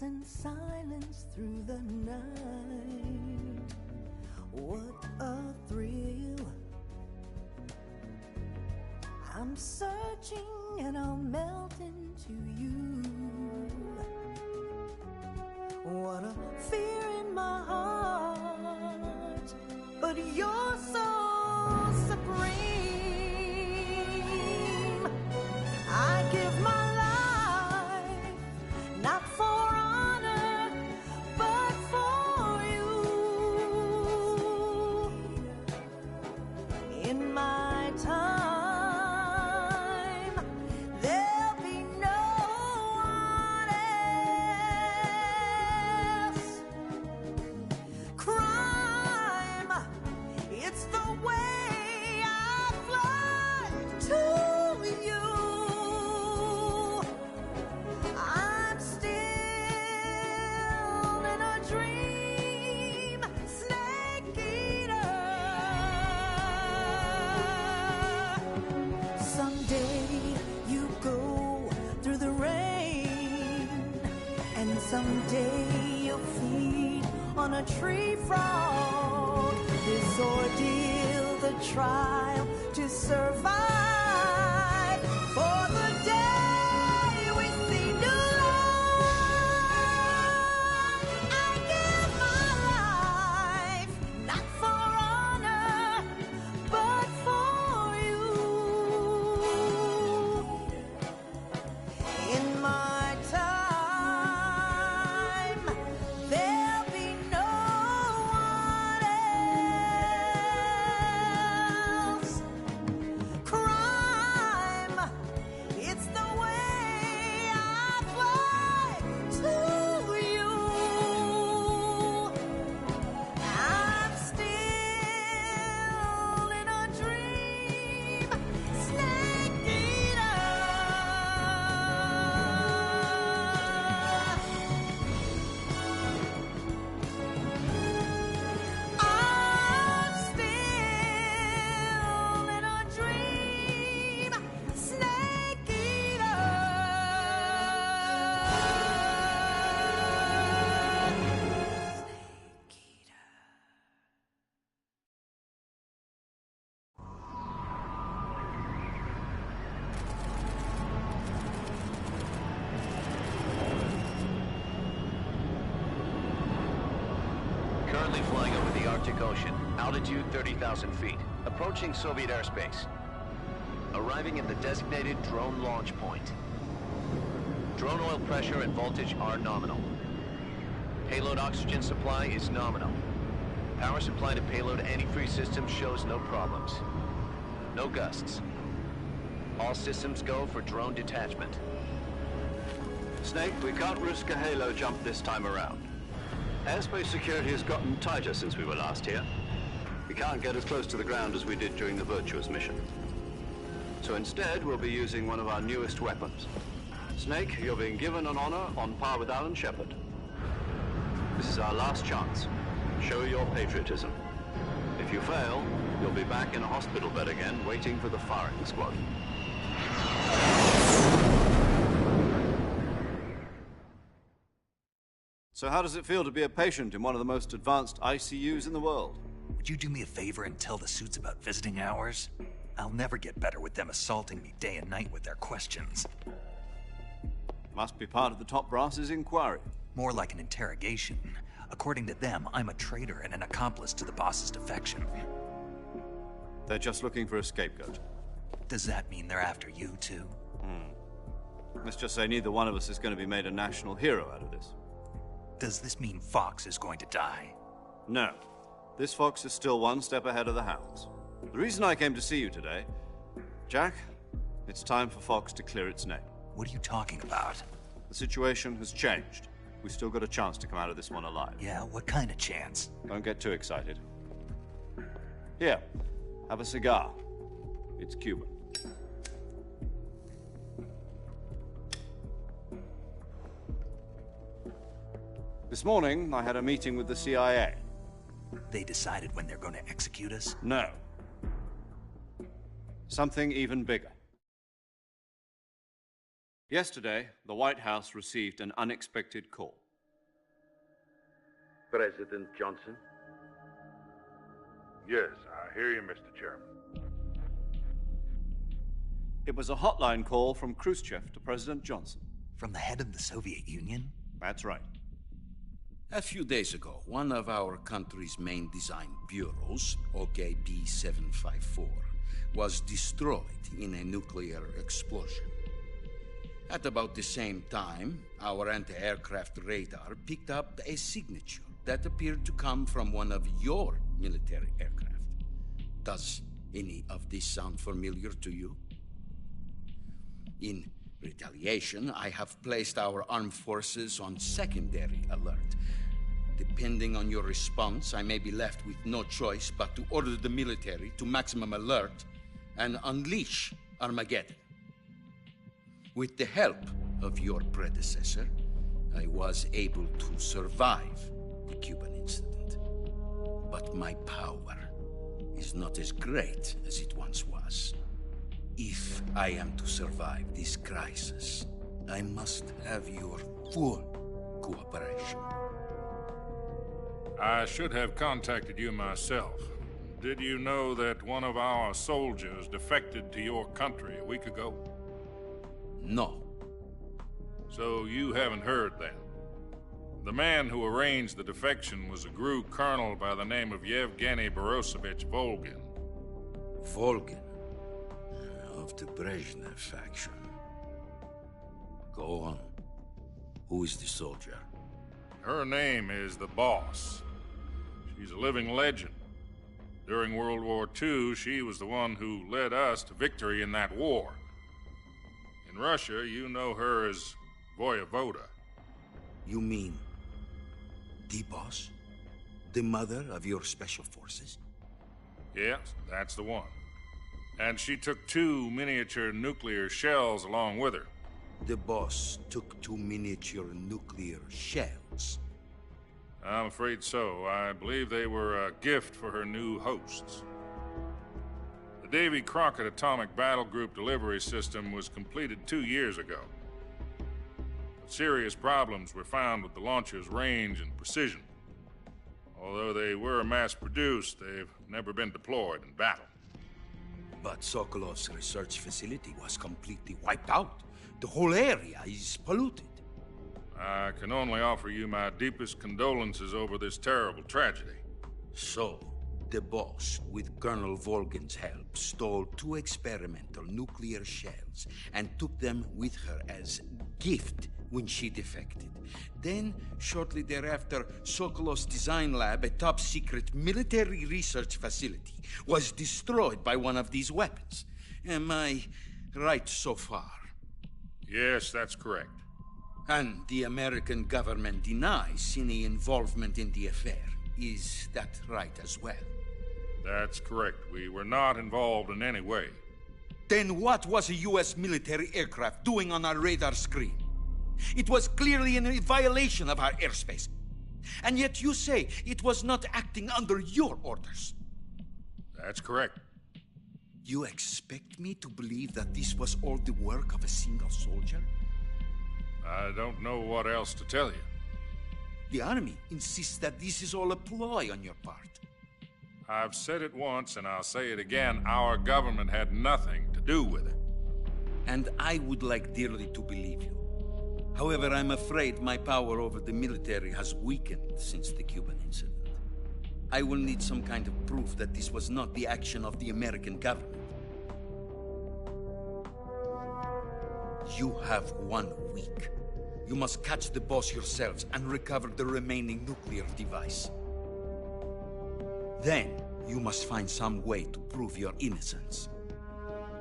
and silence through the night. What a thrill. I'm searching and I'll melt into you. What a fear in my heart, but you're so supreme. I give my life, not for honor, but for you. In my time, there'll be no one else. Crime, it's the way I fly to you. I'm still in a dream, snake eater. Someday you go through the rain, and someday you'll feed on a tree frog. This ordeal, the trial to survive, for the day we see new light. I give my life, not for honor, but for you. In my time, there'll be no one else. Crime, it's the way I fly to you. I'm still in a dream, snake eater. I'm still in a dream, snake eater. Currently flying over the Arctic Ocean. Altitude 30,000 feet. Approaching Soviet airspace. Arriving at the designated drone launch point. Drone oil pressure and voltage are nominal. Payload oxygen supply is nominal. Power supply to payload antifreeze system shows no problems. No gusts. All systems go for drone detachment. Snake, we can't risk a halo jump this time around. Airspace security has gotten tighter since we were last here. We can't get as close to the ground as we did during the Virtuous mission. So instead, we'll be using one of our newest weapons. Snake, you're being given an honor on par with Alan Shepard. This is our last chance. Show your patriotism. If you fail, you'll be back in a hospital bed again, waiting for the firing squad. So how does it feel to be a patient in one of the most advanced ICUs in the world? Would you do me a favor and tell the suits about visiting hours? I'll never get better with them assaulting me day and night with their questions. Must be part of the top brass's inquiry. More like an interrogation. According to them, I'm a traitor and an accomplice to the boss's defection. They're just looking for a scapegoat. Does that mean they're after you, too? Let's just say neither one of us is going to be made a national hero out of this. Does this mean Fox is going to die? No. This Fox is still one step ahead of the Hounds. The reason I came to see you today, Jack, it's time for Fox to clear its name. What are you talking about? The situation has changed. We've still got a chance to come out of this one alive. Yeah, what kind of chance? Don't get too excited. Here, have a cigar. It's Cuban. This morning, I had a meeting with the CIA. They decided when they're going to execute us? No. Something even bigger. Yesterday, the White House received an unexpected call. President Johnson? Yes, I hear you, Mr. Chairman. It was a hotline call from Khrushchev to President Johnson. From the head of the Soviet Union? That's right. A few days ago, one of our country's main design bureaus, OKB 754, was destroyed in a nuclear explosion. At about the same time, our anti-aircraft radar picked up a signature that appeared to come from one of your military aircraft. Does any of this sound familiar to you? In retaliation, I have placed our armed forces on secondary alert. Depending on your response, I may be left with no choice but to order the military to maximum alert and unleash Armageddon. With the help of your predecessor, I was able to survive the Cuban incident. But my power is not as great as it once was. If I am to survive this crisis, I must have your full cooperation. I should have contacted you myself. Did you know that one of our soldiers defected to your country a week ago? No. So you haven't heard then? The man who arranged the defection was a GRU colonel by the name of Yevgeny Borisovich Volgin. Volgin? Of the Brezhnev faction. Go on. Who is the soldier? Her name is the Boss. She's a living legend. During World War II, she was the one who led us to victory in that war. In Russia, you know her as Voyevoda. You mean the Boss? The mother of your special forces? Yes, that's the one. And she took 2 miniature nuclear shells along with her. The Boss took 2 miniature nuclear shells? I'm afraid so. I believe they were a gift for her new hosts. The Davy Crockett Atomic Battle Group delivery system was completed 2 years ago. But serious problems were found with the launcher's range and precision. Although they were mass-produced, they've never been deployed in battle. But Sokolov's research facility was completely wiped out. The whole area is polluted. I can only offer you my deepest condolences over this terrible tragedy. So, the Boss, with Colonel Volgin's help, stole 2 experimental nuclear shells and took them with her as gift when she defected. Then, shortly thereafter, Sokolov's design lab, a top-secret military research facility, was destroyed by one of these weapons. Am I right so far? Yes, that's correct. And the American government denies any involvement in the affair. Is that right as well? That's correct. We were not involved in any way. Then what was a U.S. military aircraft doing on our radar screen? It was clearly in a violation of our airspace. And yet you say it was not acting under your orders. That's correct. You expect me to believe that this was all the work of a single soldier? I don't know what else to tell you. The Army insists that this is all a ploy on your part. I've said it once, and I'll say it again. Our government had nothing to do with it. And I would like dearly to believe you. However, I'm afraid my power over the military has weakened since the Cuban incident. I will need some kind of proof that this was not the action of the American government. You have 1 week. You must catch the Boss yourselves and recover the remaining nuclear device. Then, you must find some way to prove your innocence.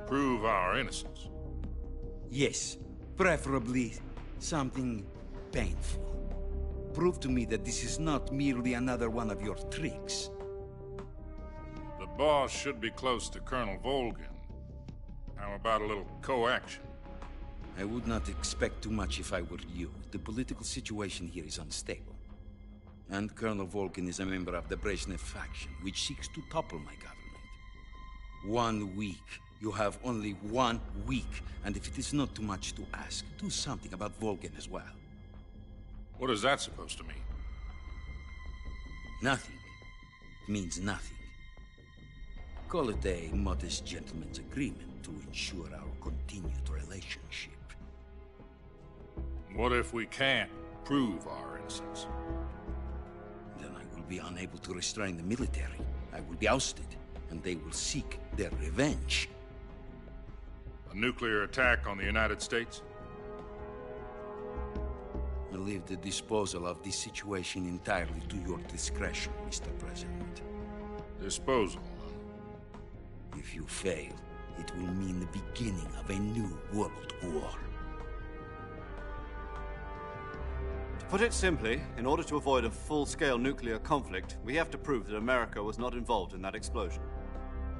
Prove our innocence? Yes, preferably something painful. Prove to me that this is not merely another one of your tricks. The Boss should be close to Colonel Volgin. How about a little co-action? I would not expect too much if I were you. The political situation here is unstable. And Colonel Volgin is a member of the Brezhnev faction, which seeks to topple my government. 1 week. You have only 1 week. And if it is not too much to ask, do something about Volgin as well. What is that supposed to mean? Nothing means nothing. Call it a modest gentleman's agreement to ensure our continued relationship. What if we can't prove our innocence? Then I will be unable to restrain the military. I will be ousted, and they will seek their revenge. A nuclear attack on the United States? I leave the disposal of this situation entirely to your discretion, Mr. President. Disposal? If you fail, it will mean the beginning of a new world war. To put it simply, in order to avoid a full-scale nuclear conflict, we have to prove that America was not involved in that explosion.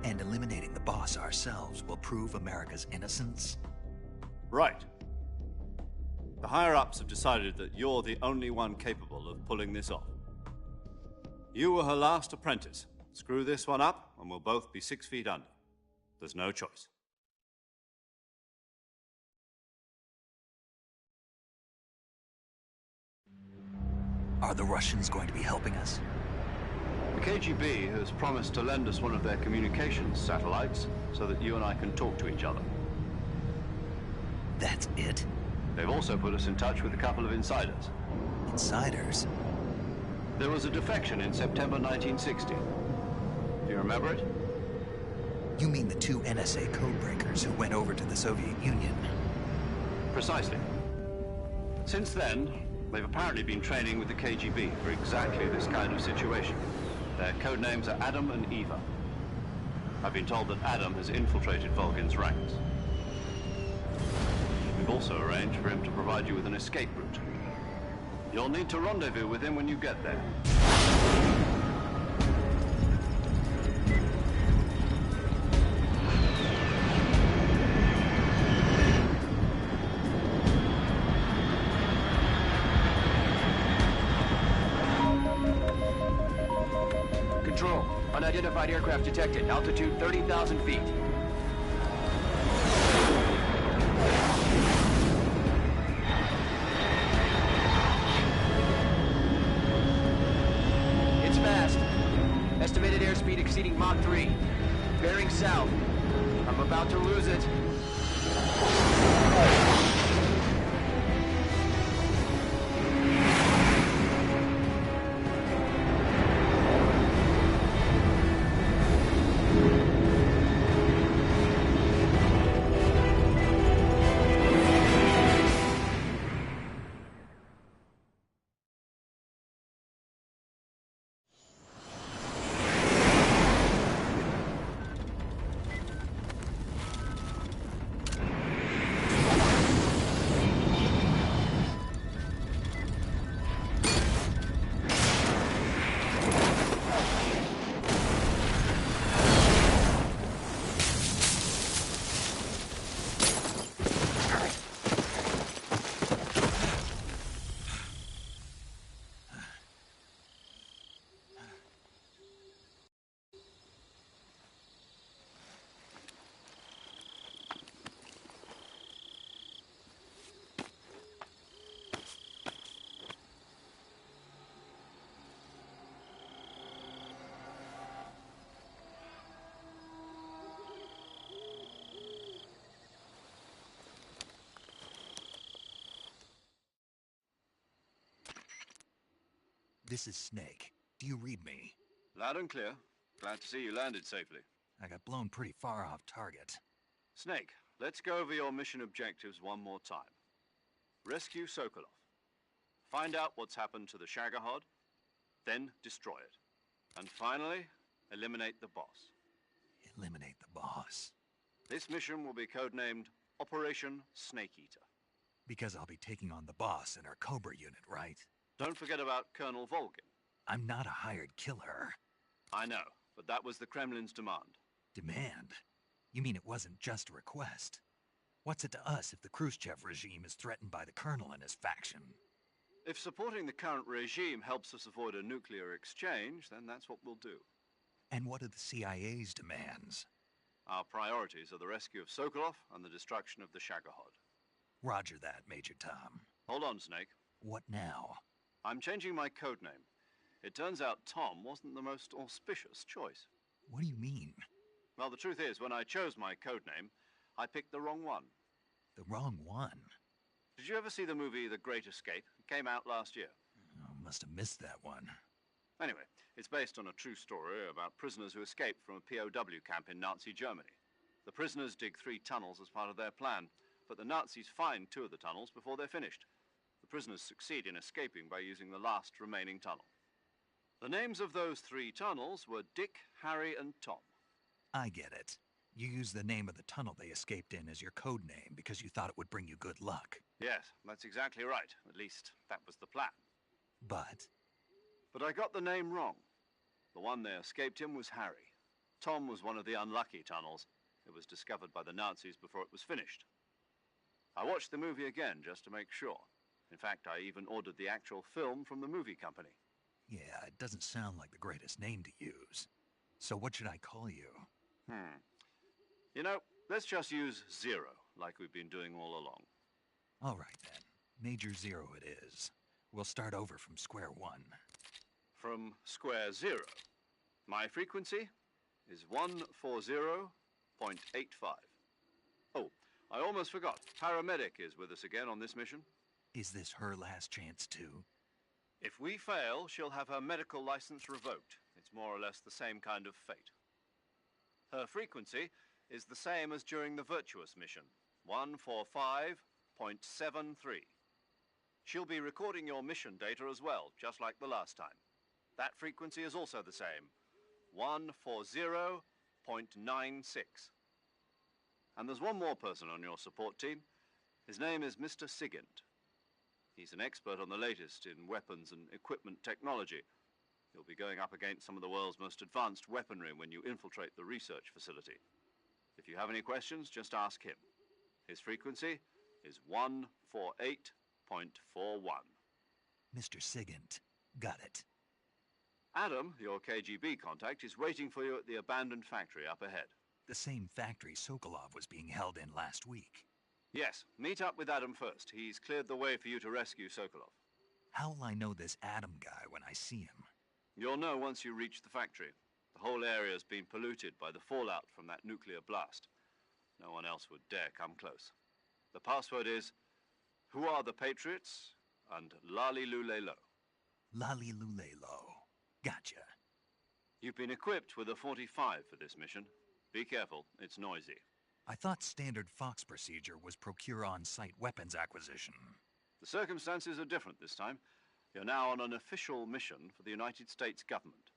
And eliminating the boss ourselves will prove America's innocence? Right. The higher-ups have decided that you're the only one capable of pulling this off. You were her last apprentice. Screw this one up, and we'll both be 6 feet under. There's no choice. Are the Russians going to be helping us? The KGB has promised to lend us one of their communications satellites so that you and I can talk to each other. That's it? They've also put us in touch with a couple of insiders. Insiders? There was a defection in September 1960. Do you remember it? You mean the 2 NSA codebreakers who went over to the Soviet Union? Precisely. Since then, they've apparently been training with the KGB for exactly this kind of situation. Their code names are Adam and Eva. I've been told that Adam has infiltrated Volgin's ranks. We've also arranged for him to provide you with an escape route. You'll need to rendezvous with him when you get there. Control. Unidentified aircraft detected. Altitude 30,000 feet. It's fast. Estimated airspeed exceeding Mach 3. Bearing south. I'm about to lose it. This is Snake. Do you read me? Loud and clear. Glad to see you landed safely. I got blown pretty far off target. Snake, let's go over your mission objectives one more time. Rescue Sokolov. Find out what's happened to the Shagohod, then destroy it. And finally, eliminate the boss. Eliminate the boss? This mission will be codenamed Operation Snake Eater. Because I'll be taking on the boss in our Cobra unit, right? Don't forget about Colonel Volgin. I'm not a hired killer. I know, but that was the Kremlin's demand. Demand? You mean it wasn't just a request? What's it to us if the Khrushchev regime is threatened by the Colonel and his faction? If supporting the current regime helps us avoid a nuclear exchange, then that's what we'll do. And what are the CIA's demands? Our priorities are the rescue of Sokolov and the destruction of the Shagohod. Roger that, Major Tom. Hold on, Snake. What now? I'm changing my code name. It turns out Tom wasn't the most auspicious choice. What do you mean? Well, the truth is, when I chose my codename, I picked the wrong one. The wrong one? Did you ever see the movie The Great Escape? It came out last year. Oh, must have missed that one. Anyway, it's based on a true story about prisoners who escaped from a POW camp in Nazi Germany. The prisoners dig 3 tunnels as part of their plan, but the Nazis find 2 of the tunnels before they're finished. The prisoners succeed in escaping by using the last remaining tunnel. The names of those 3 tunnels were Dick, Harry, and Tom. I get it. You used the name of the tunnel they escaped in as your code name because you thought it would bring you good luck. Yes, that's exactly right. At least, that was the plan. But I got the name wrong. The one they escaped in was Harry. Tom was one of the unlucky tunnels. It was discovered by the Nazis before it was finished. I watched the movie again just to make sure. In fact, I even ordered the actual film from the movie company. yeah, it doesn't sound like the greatest name to use. So what should I call you? You know, let's just use Zero, like we've been doing all along. All right, then. Major Zero it is. We'll start over from square one. From square 0. My frequency is 140.85. Oh, I almost forgot. Paramedic is with us again on this mission. Is this her last chance, too? If we fail, she'll have her medical license revoked. It's more or less the same kind of fate. Her frequency is the same as during the Virtuous mission, 145.73. She'll be recording your mission data as well, just like the last time. That frequency is also the same, 140.96. And there's one more person on your support team. His name is Mr. Sigint. He's an expert on the latest in weapons and equipment technology. You'll be going up against some of the world's most advanced weaponry when you infiltrate the research facility. If you have any questions, just ask him. His frequency is 148.41. Mr. Sigint. Got it. Adam, your KGB contact, is waiting for you at the abandoned factory up ahead. The same factory Sokolov was being held in last week. Yes, meet up with Adam first. He's cleared the way for you to rescue Sokolov. How'll I know this Adam guy when I see him? You'll know once you reach the factory. The whole area's been polluted by the fallout from that nuclear blast. No one else would dare come close. The password is, "Who are the Patriots?" and "Lali Lule Lo." Lali Lule Lo. Gotcha. You've been equipped with a 45 for this mission. Be careful, it's noisy. I thought standard Fox procedure was procure on-site weapons acquisition. The circumstances are different this time. You're now on an official mission for the United States government.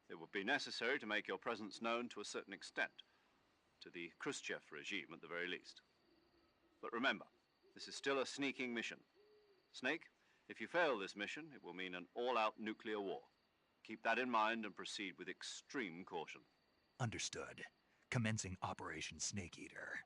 It would be necessary to make your presence known to a certain extent, to the Khrushchev regime at the very least. But remember, this is still a sneaking mission. Snake, if you fail this mission, it will mean an all-out nuclear war. Keep that in mind and proceed with extreme caution. Understood. Commencing Operation Snake Eater.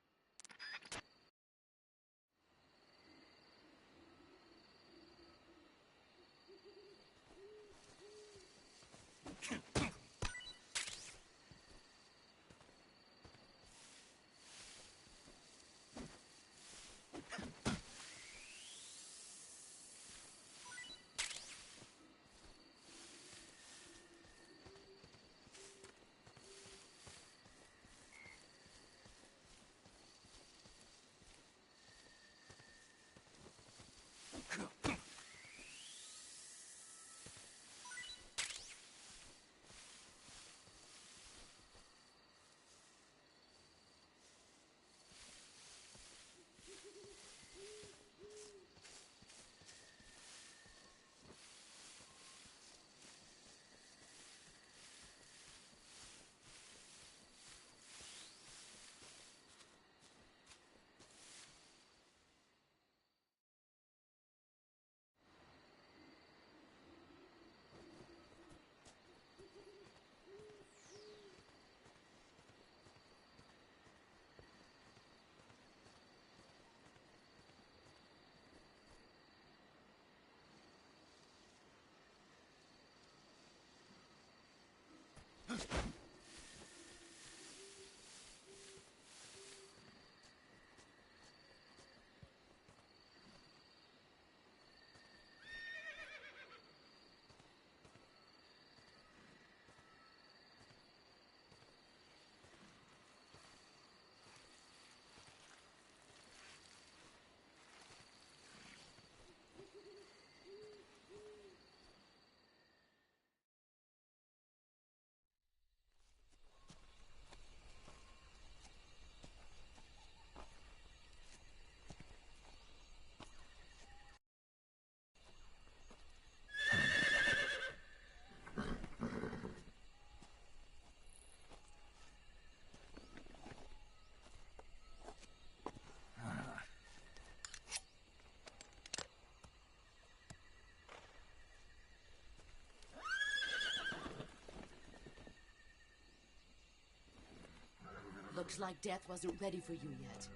Looks like death wasn't ready for you yet.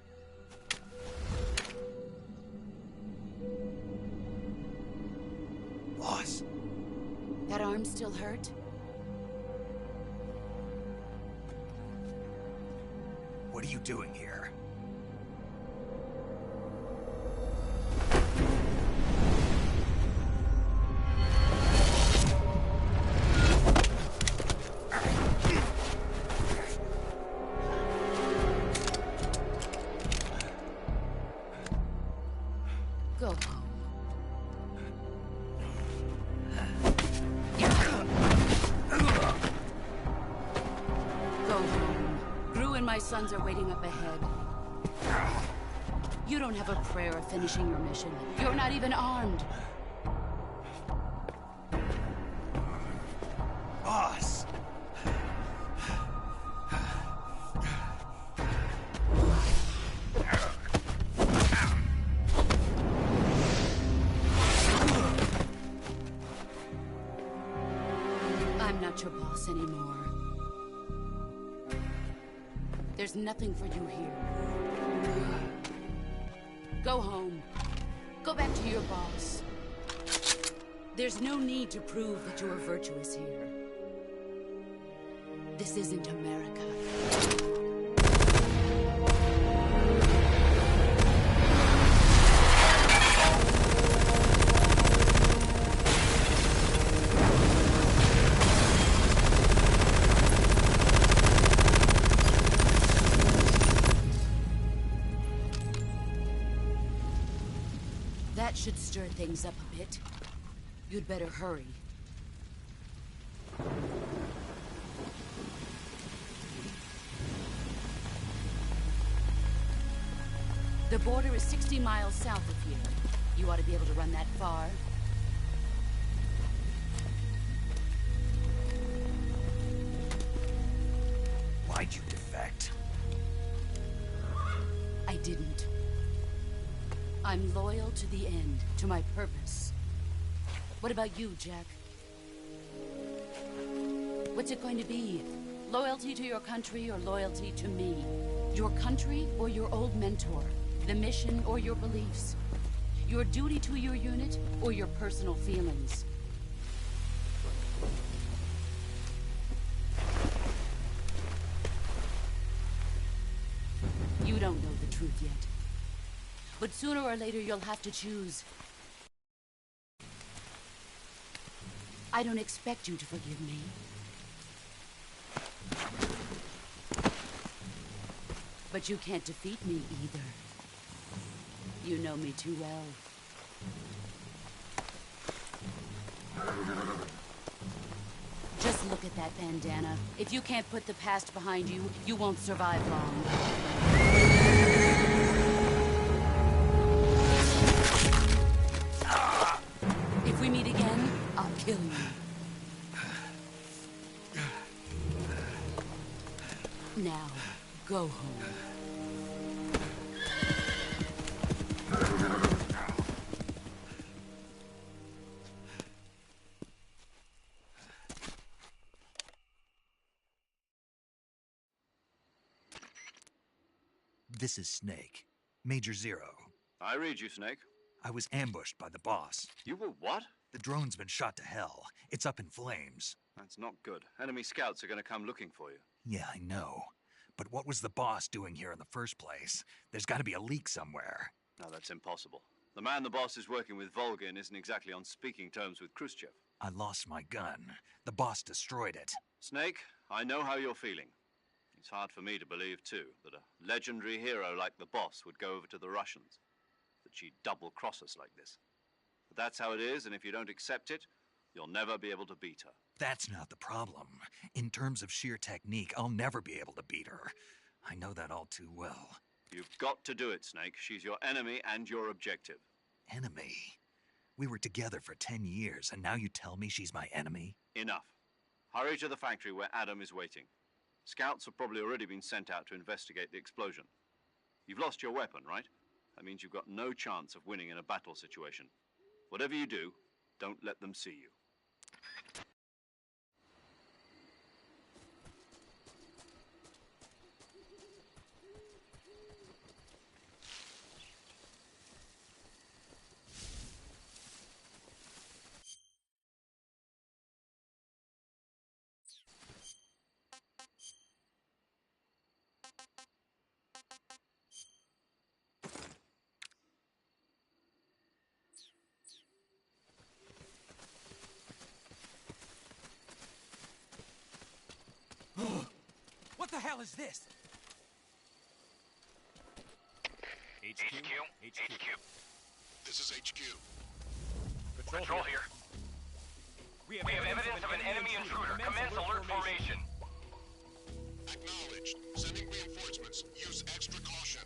Boss. That arm still hurt? What are you doing here? Go home. Go home. Gru and my sons are waiting up ahead. You don't have a prayer of finishing your mission. You're not even armed. Boss! I'm not your boss anymore. There's nothing for you here. Go home. Go back to your boss. There's no need to prove that you are virtuous here. This isn't America. That should stir things up a bit. You'd better hurry. The border is 60 miles south of here. You ought to be able to run that far. Why'd you defect? I didn't. I'm loyal to the end, to my purpose. What about you, Jack? What's it going to be? Loyalty to your country or loyalty to me? Your country or your old mentor? The mission or your beliefs? Your duty to your unit or your personal feelings? You don't know the truth yet. But sooner or later you'll have to choose. I don't expect you to forgive me. But you can't defeat me either. You know me too well. Just look at that bandana. If you can't put the past behind you, you won't survive long. If we meet again, I'll kill you. Now, go home. This is Snake. Major Zero. I read you, Snake. I was ambushed by the boss. You were what? The drone's been shot to hell. It's up in flames. That's not good. Enemy scouts are going to come looking for you. Yeah, I know. But what was the boss doing here in the first place? There's got to be a leak somewhere. No, that's impossible. The man the boss is working with, Volgin, isn't exactly on speaking terms with Khrushchev. I lost my gun. The boss destroyed it. Snake, I know how you're feeling. It's hard for me to believe, too, that a legendary hero like the boss would go over to the Russians. That she'd double-cross us like this. But that's how it is, and if you don't accept it, you'll never be able to beat her. That's not the problem. In terms of sheer technique, I'll never be able to beat her. I know that all too well. You've got to do it, Snake. She's your enemy and your objective. Enemy? We were together for 10 years, and now you tell me she's my enemy? Enough. Hurry to the factory where Adam is waiting. Scouts have probably already been sent out to investigate the explosion. You've lost your weapon, right? That means you've got no chance of winning in a battle situation. Whatever you do, don't let them see you. What the hell is this? HQ. This is HQ. Patrol here. We have evidence of an enemy intruder. Commence alert formation. Acknowledged. Sending reinforcements. Use extra caution.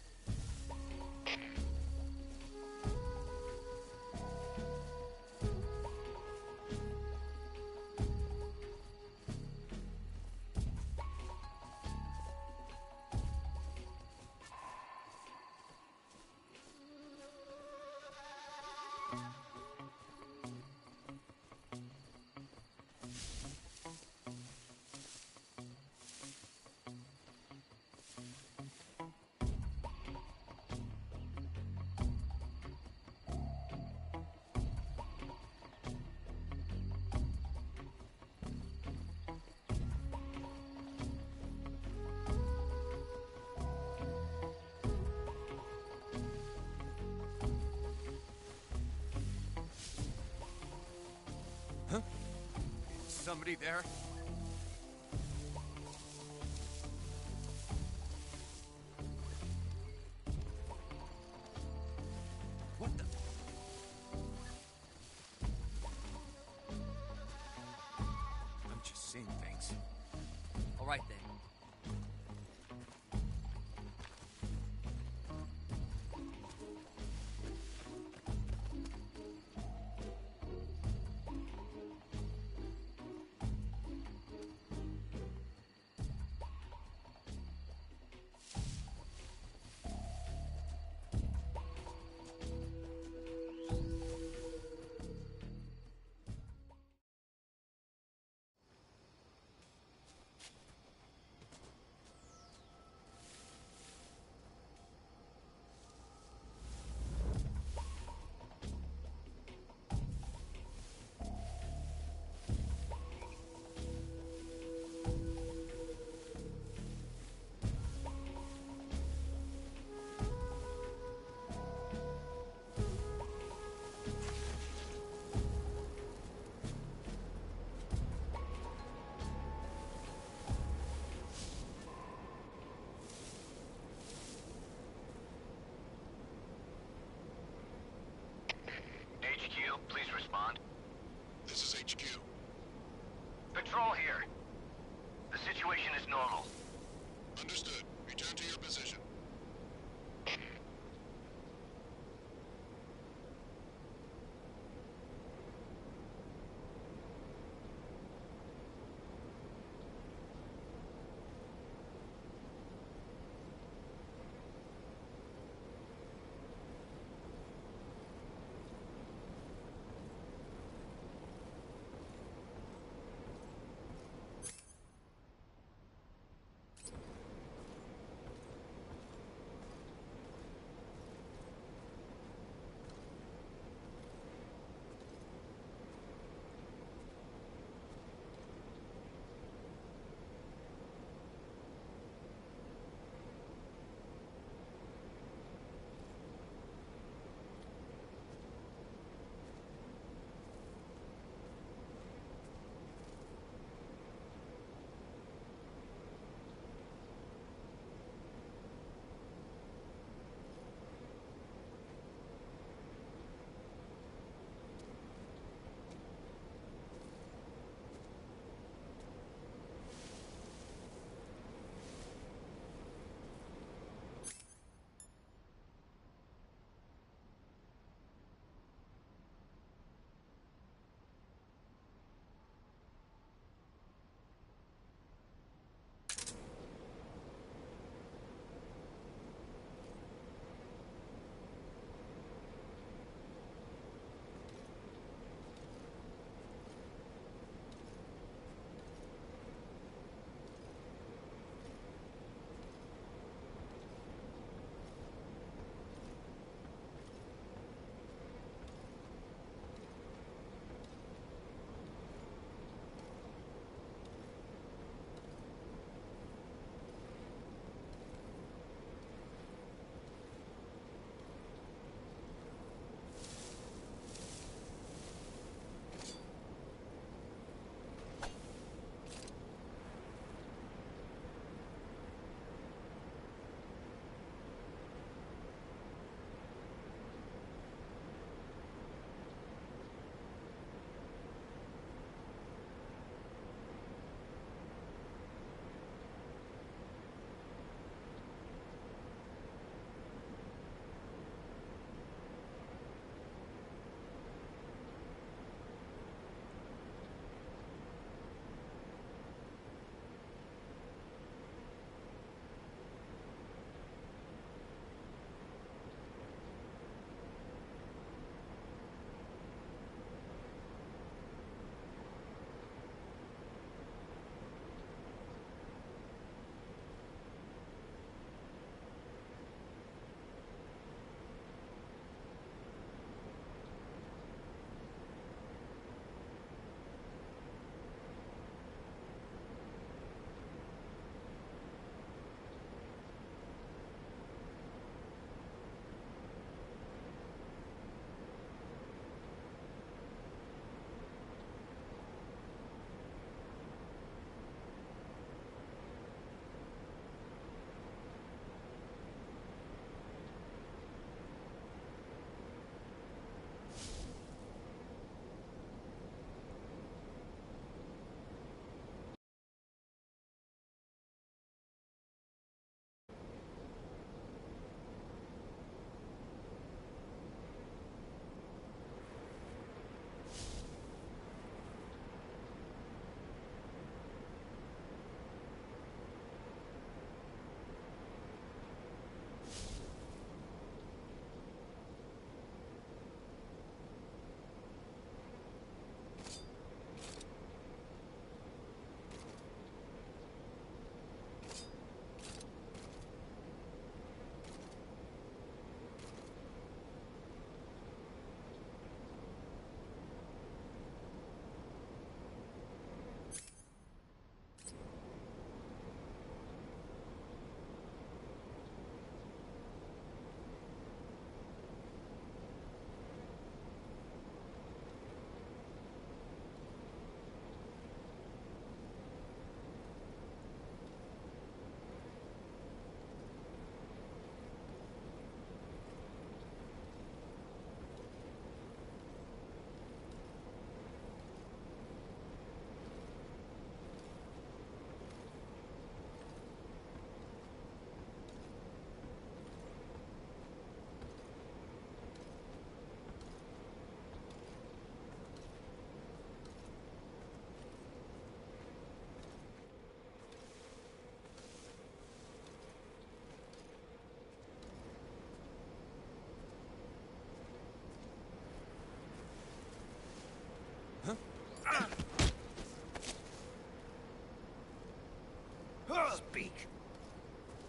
Huh? Is somebody there? What the? I'm just seeing things. All right then. HQ, please respond. This is HQ. Patrol here. The situation is normal. Understood. Return to your position.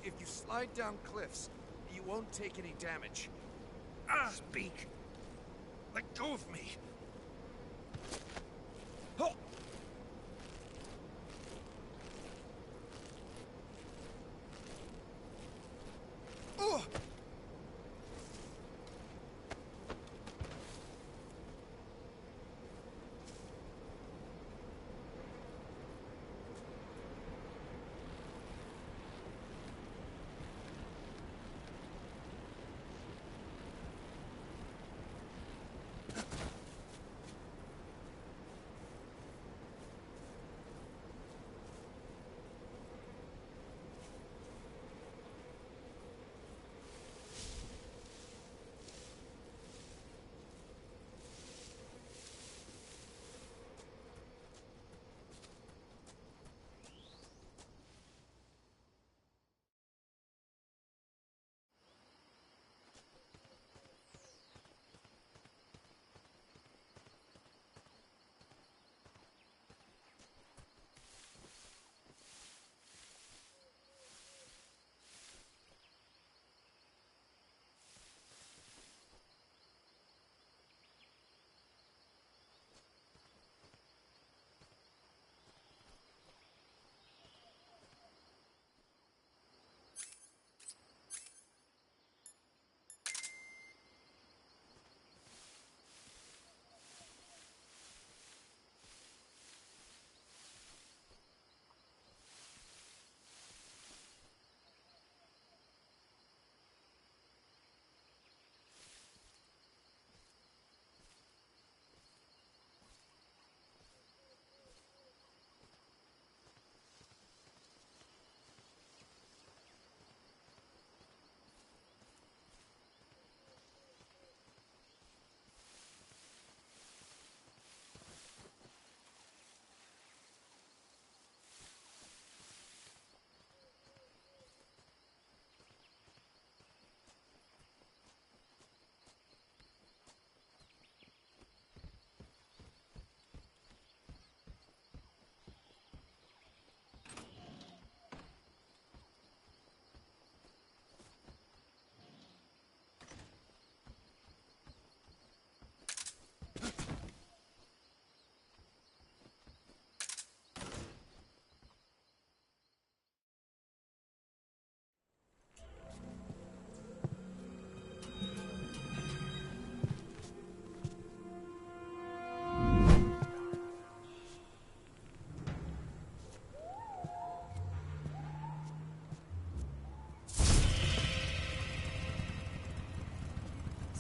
If you slide down cliffs, you won't take any damage. Speak. Let go of me.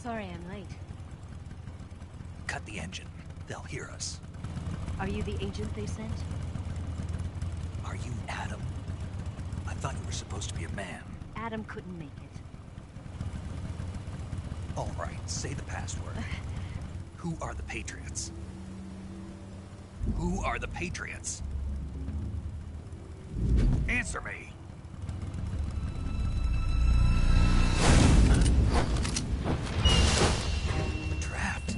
Sorry I'm late. Cut the engine. They'll hear us. Are you the agent they sent? Are you Adam? I thought you were supposed to be a man. Adam couldn't make it. All right, say the password. Who are the Patriots? Who are the Patriots? Answer me! Trapped.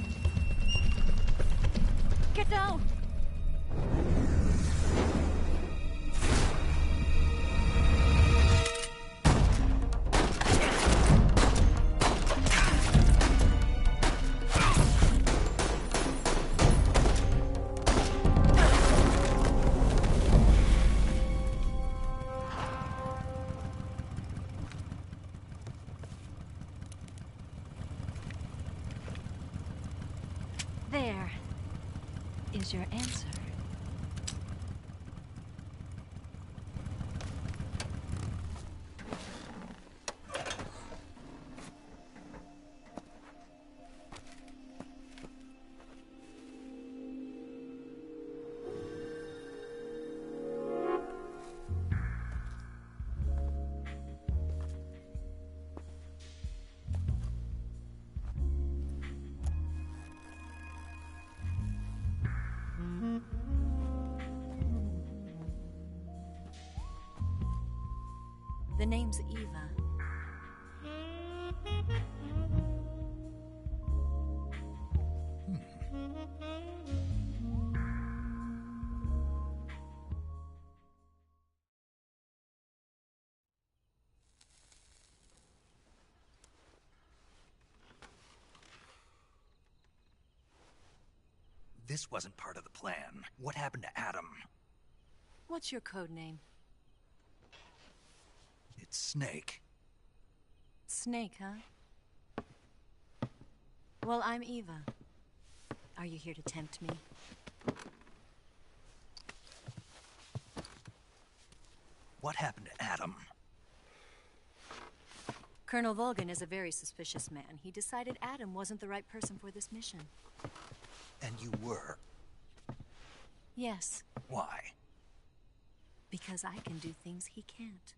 Get down! There is your answer. The name's Eva. This wasn't part of the plan. What happened to Adam? What's your code name? It's Snake. Snake, huh? Well, I'm Eva. Are you here to tempt me? What happened to Adam? Colonel Volgin is a very suspicious man. He decided Adam wasn't the right person for this mission. And you were? Yes. Why? Because I can do things he can't.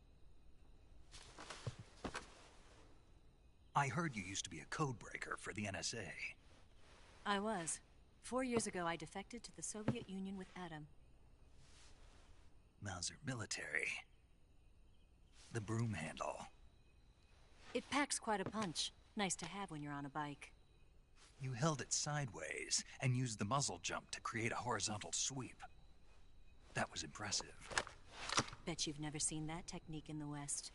I heard you used to be a codebreaker for the NSA. I was. 4 years ago, I defected to the Soviet Union with Adam. Mauser military. The broom handle. It packs quite a punch. Nice to have when you're on a bike. You held it sideways and used the muzzle jump to create a horizontal sweep. That was impressive. Bet you've never seen that technique in the West.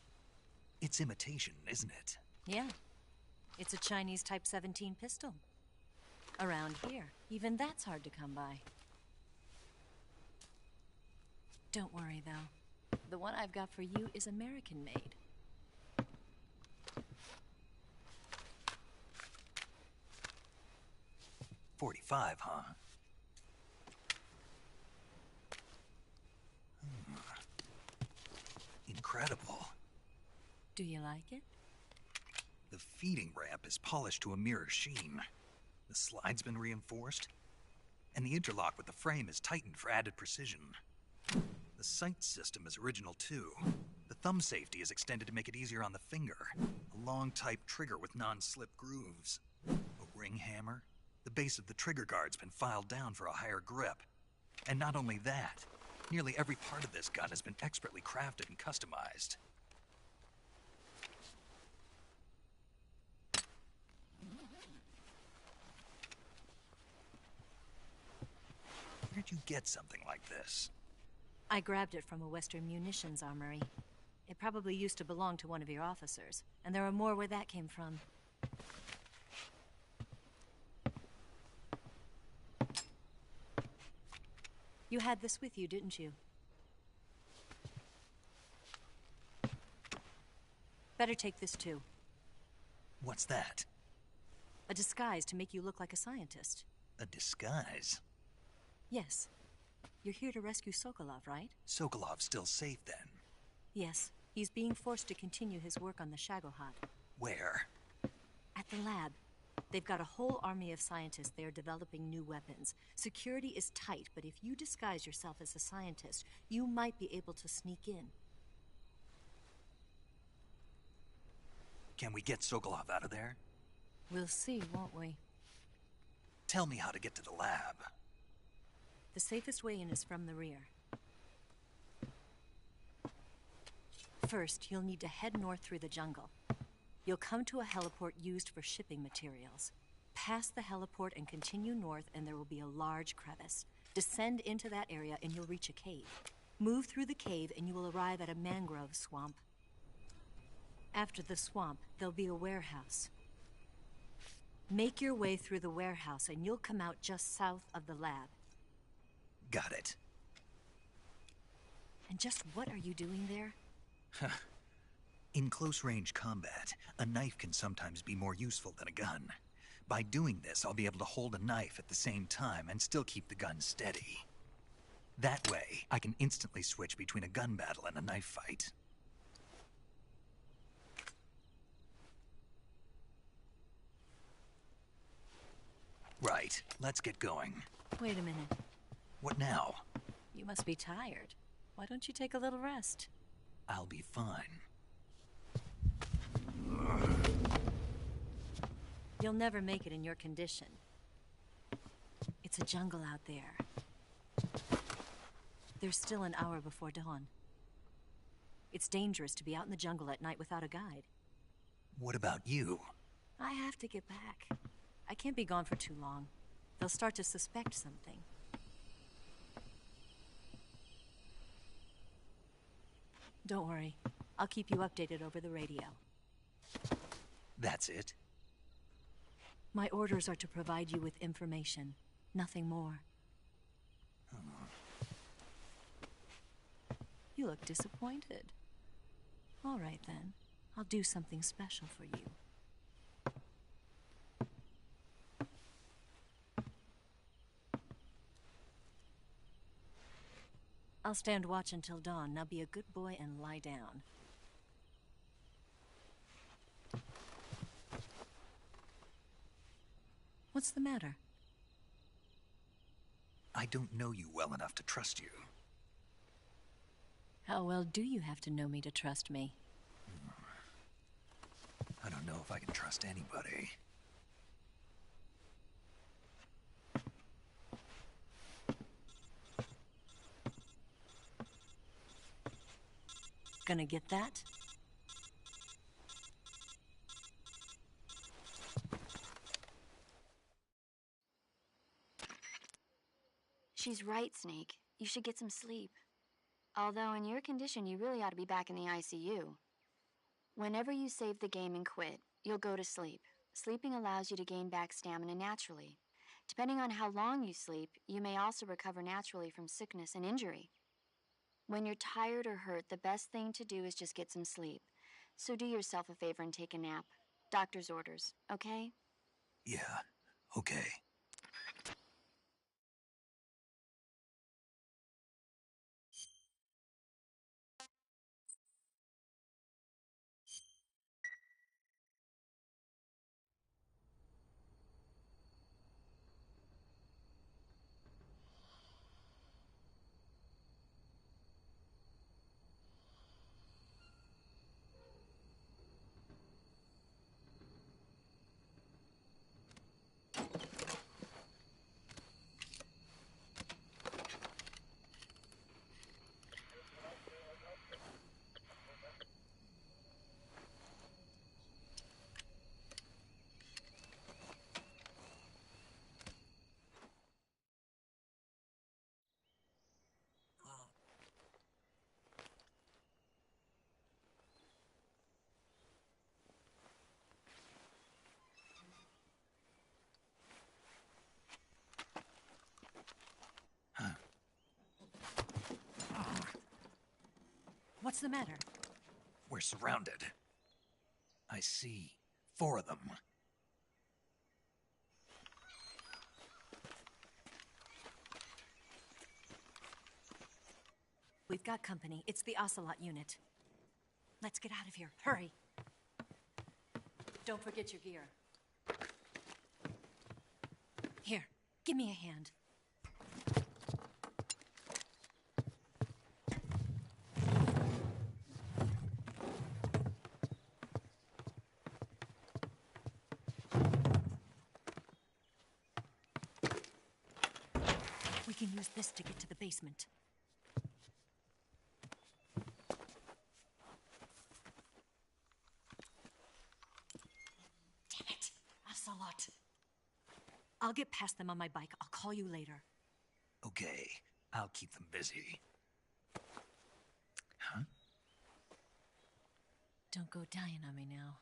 It's imitation, isn't it? Yeah. It's a Chinese Type 17 pistol. Around here, even that's hard to come by. Don't worry, though. The one I've got for you is American-made. .45, huh? Incredible. Do you like it? The feeding ramp is polished to a mirror sheen. The slide's been reinforced, and the interlock with the frame is tightened for added precision. The sight system is original too. The thumb safety is extended to make it easier on the finger. A long type trigger with non-slip grooves. A ring hammer. The base of the trigger guard's been filed down for a higher grip. And not only that, nearly every part of this gun has been expertly crafted and customized. Where'd you get something like this? I grabbed it from a Western munitions armory. It probably used to belong to one of your officers, and there are more where that came from. You had this with you, didn't you? Better take this too. What's that? A disguise to make you look like a scientist. A disguise? Yes. You're here to rescue Sokolov, right? Sokolov's still safe then? Yes. He's being forced to continue his work on the Shagohod. Where? At the lab. They've got a whole army of scientists there developing new weapons. Security is tight, but if you disguise yourself as a scientist, you might be able to sneak in. Can we get Sokolov out of there? We'll see, won't we? Tell me how to get to the lab. The safest way in is from the rear. First, you'll need to head north through the jungle. You'll come to a heliport used for shipping materials. Pass the heliport and continue north, and there will be a large crevice. Descend into that area and you'll reach a cave. Move through the cave and you will arrive at a mangrove swamp. After the swamp, there'll be a warehouse. Make your way through the warehouse and you'll come out just south of the lab. Got it. And just what are you doing there? In close-range combat, a knife can sometimes be more useful than a gun. By doing this, I'll be able to hold a knife at the same time and still keep the gun steady. That way, I can instantly switch between a gun battle and a knife fight. Right, let's get going. Wait a minute. What now? You must be tired. Why don't you take a little rest? I'll be fine. You'll never make it in your condition. It's a jungle out there. There's still an hour before dawn. It's dangerous to be out in the jungle at night without a guide. What about you? I have to get back. I can't be gone for too long. They'll start to suspect something. Don't worry. I'll keep you updated over the radio. That's it? My orders are to provide you with information. Nothing more. You look disappointed. All right, then. I'll do something special for you. I'll stand watch until dawn. Now be a good boy and lie down. What's the matter? I don't know you well enough to trust you. How well do you have to know me to trust me? I don't know if I can trust anybody. Gonna get that? She's right, Snake. You should get some sleep. Although in your condition, you really ought to be back in the ICU. Whenever you save the game and quit, you'll go to sleep. Sleeping allows you to gain back stamina naturally. Depending on how long you sleep, you may also recover naturally from sickness and injury. When you're tired or hurt, the best thing to do is just get some sleep. So do yourself a favor and take a nap. Doctor's orders, okay? Yeah, okay. What's the matter? We're surrounded. I see 4 of them. We've got company. It's the Ocelot unit. Let's get out of here. Hurry. Don't forget your gear. Here, give me a hand. We can use this to get to the basement. Damn it, Ocelot. I'll get past them on my bike. I'll call you later. Okay, I'll keep them busy. Huh? Don't go dying on me now.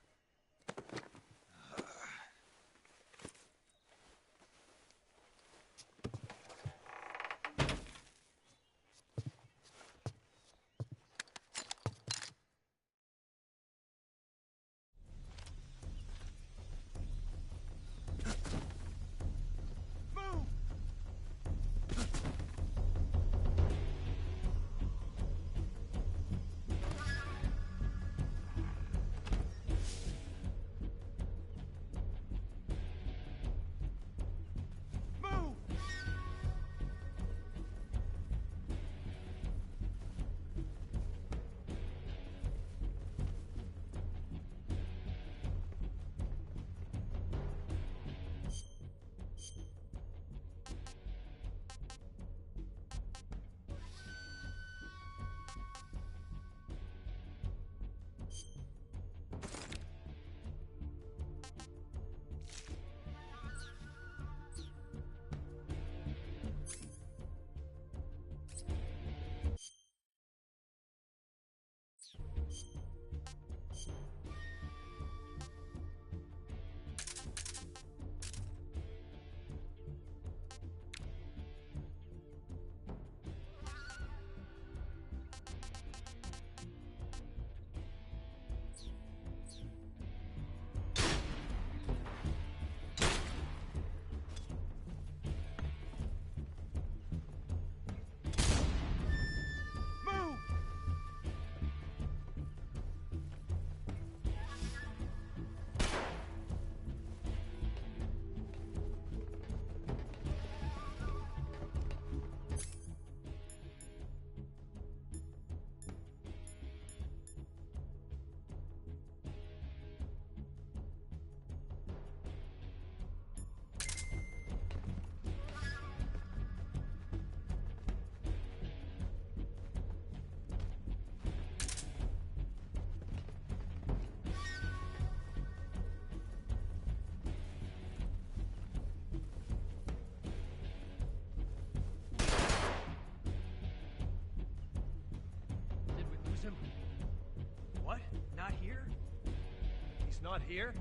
not here?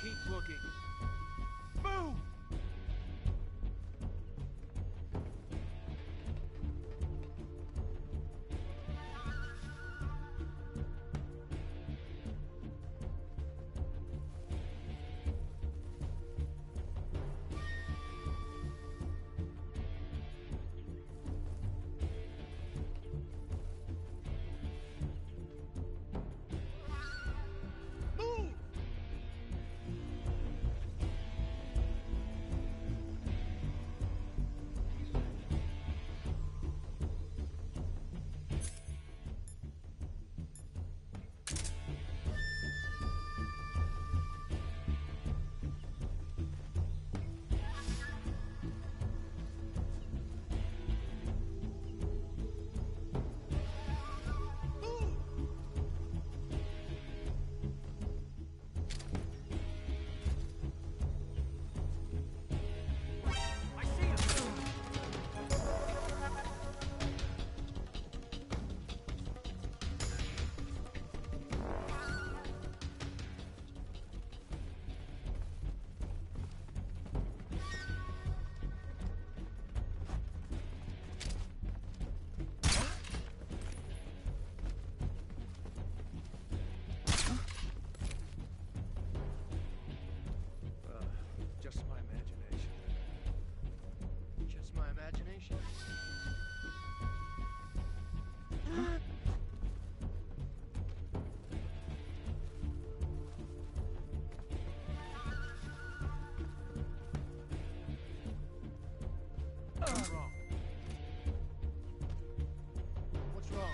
Keep looking. Move! Just my imagination. Just my imagination. What's wrong? What's wrong?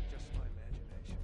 Just my imagination.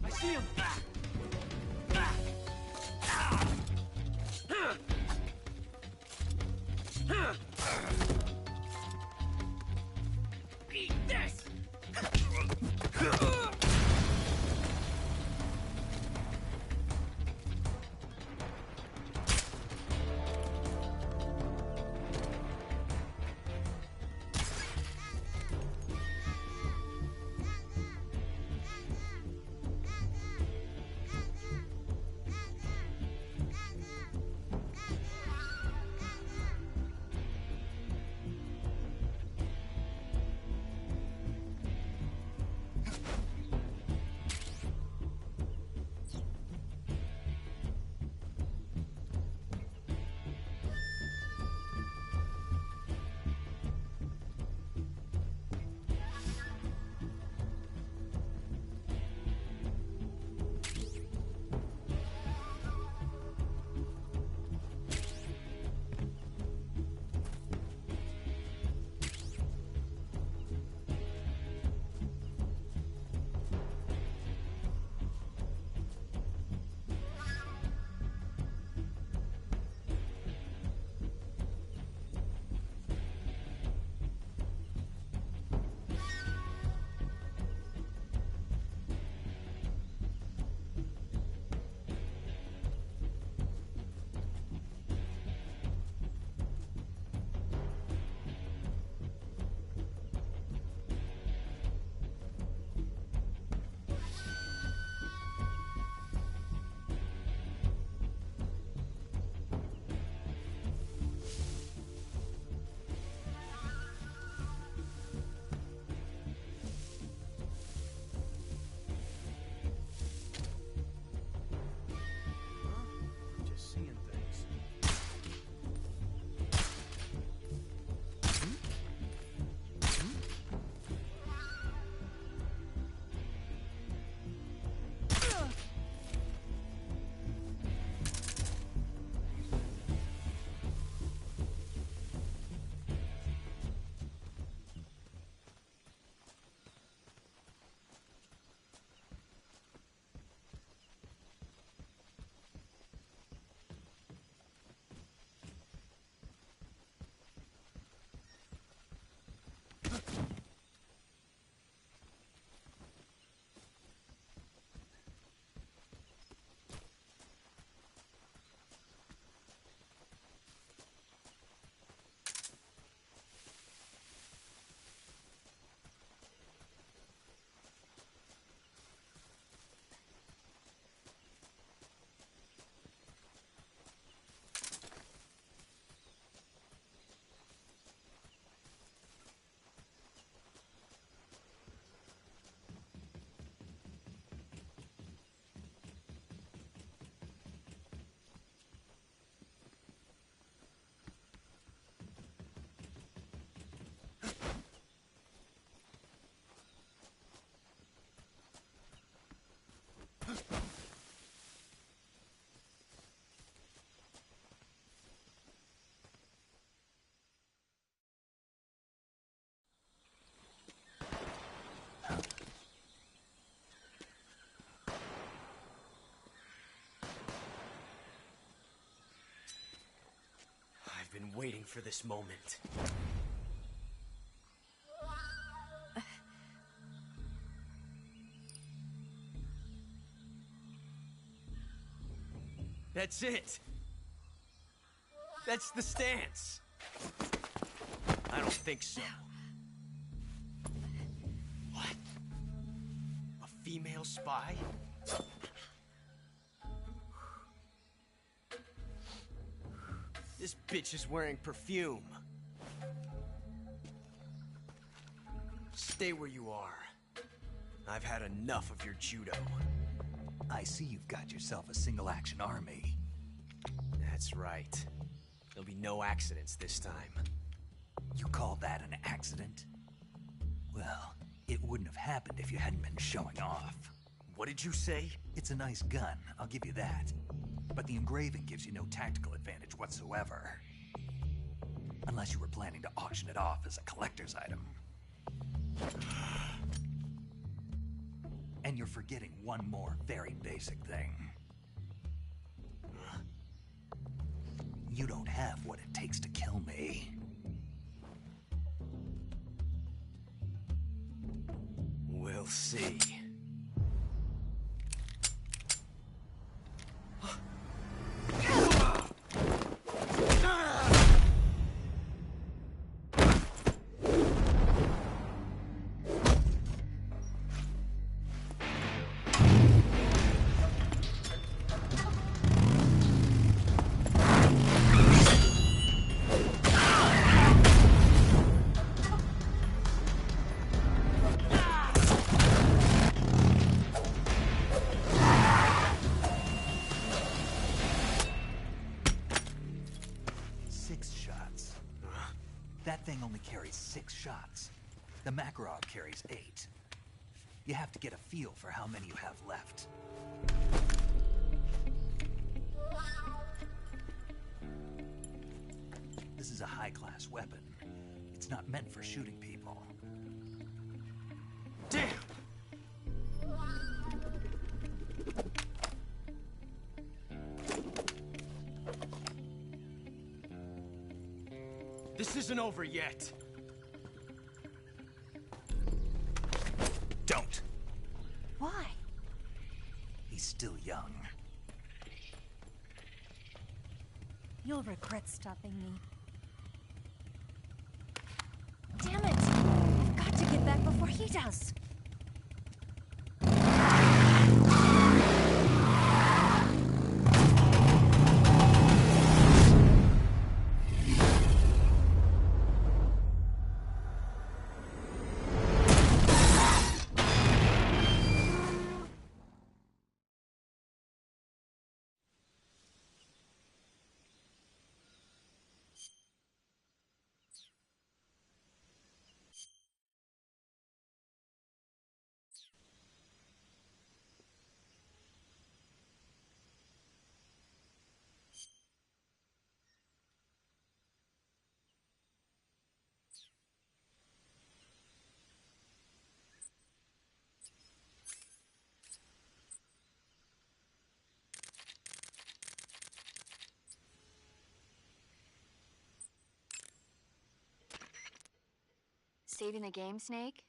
I see him! Eat this! waiting for this moment. That's it. That's the stance. I don't think so. What? A female spy? This bitch is wearing perfume. Stay where you are. I've had enough of your judo. I see you've got yourself a single-action army. That's right. There'll be no accidents this time. You call that an accident? Well, it wouldn't have happened if you hadn't been showing off. What did you say? It's a nice gun, I'll give you that. But the engraving gives you no tactical advantage whatsoever. Unless you were planning to auction it off as a collector's item. And you're forgetting one more very basic thing. You don't have what it takes to kill me. We'll see. That thing only carries 6 shots. The Makarov carries 8. You have to get a feel for how many you have left. This is a high-class weapon. It's not meant for shooting people. Damn! This isn't over yet. Don't. Why? He's still young. You'll regret stopping me. Damn it! I've got to get back before he does. Saving the game, Snake?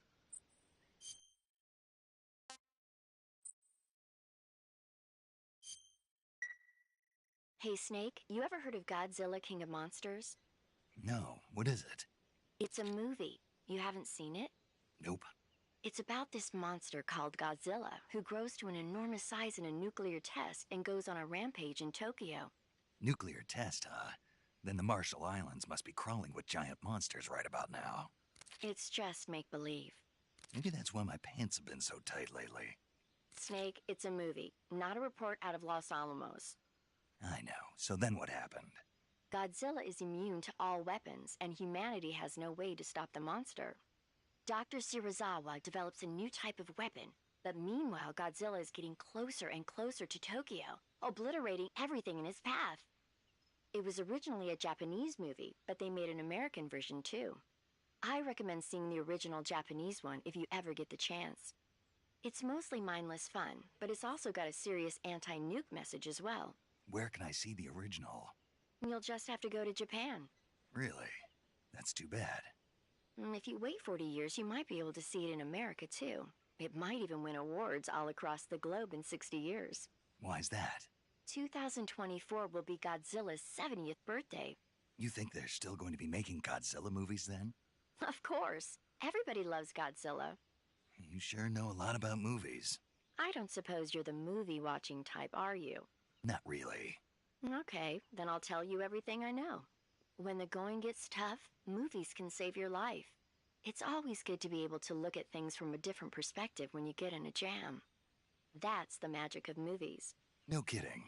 Hey, Snake, you ever heard of Godzilla, King of Monsters? No, what is it? It's a movie. You haven't seen it? Nope. It's about this monster called Godzilla, who grows to an enormous size in a nuclear test and goes on a rampage in Tokyo. Nuclear test, huh? Then the Marshall Islands must be crawling with giant monsters right about now. It's just make-believe. Maybe that's why my pants have been so tight lately. Snake, it's a movie, not a report out of Los Alamos. I know. So then what happened? Godzilla is immune to all weapons, and humanity has no way to stop the monster. Dr. Shirazawa develops a new type of weapon, but meanwhile Godzilla is getting closer and closer to Tokyo, obliterating everything in his path. It was originally a Japanese movie, but they made an American version too. I recommend seeing the original Japanese one if you ever get the chance. It's mostly mindless fun, but it's also got a serious anti-nuke message as well. Where can I see the original? You'll just have to go to Japan. Really? That's too bad. If you wait 40 years, you might be able to see it in America, too. It might even win awards all across the globe in 60 years. Why's that? 2024 will be Godzilla's 70th birthday. You think they're still going to be making Godzilla movies then? Of course. Everybody loves Godzilla. You sure know a lot about movies. I don't suppose you're the movie-watching type, are you? Not really. Okay, then I'll tell you everything I know. When the going gets tough, movies can save your life. It's always good to be able to look at things from a different perspective when you get in a jam. That's the magic of movies. No kidding.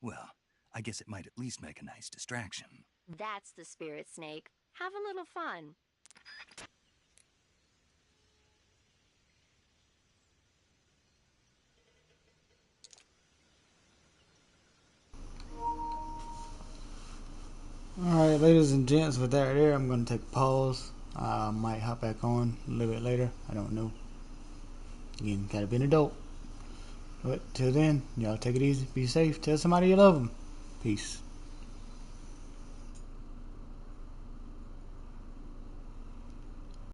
Well, I guess it might at least make a nice distraction. That's the spirit, Snake. Have a little fun. Alright, ladies and gents, with that there, I'm going to take a pause. I might hop back on a little bit later. I don't know. Again, gotta be an adult. But till then, y'all take it easy, be safe, tell somebody you love them. Peace.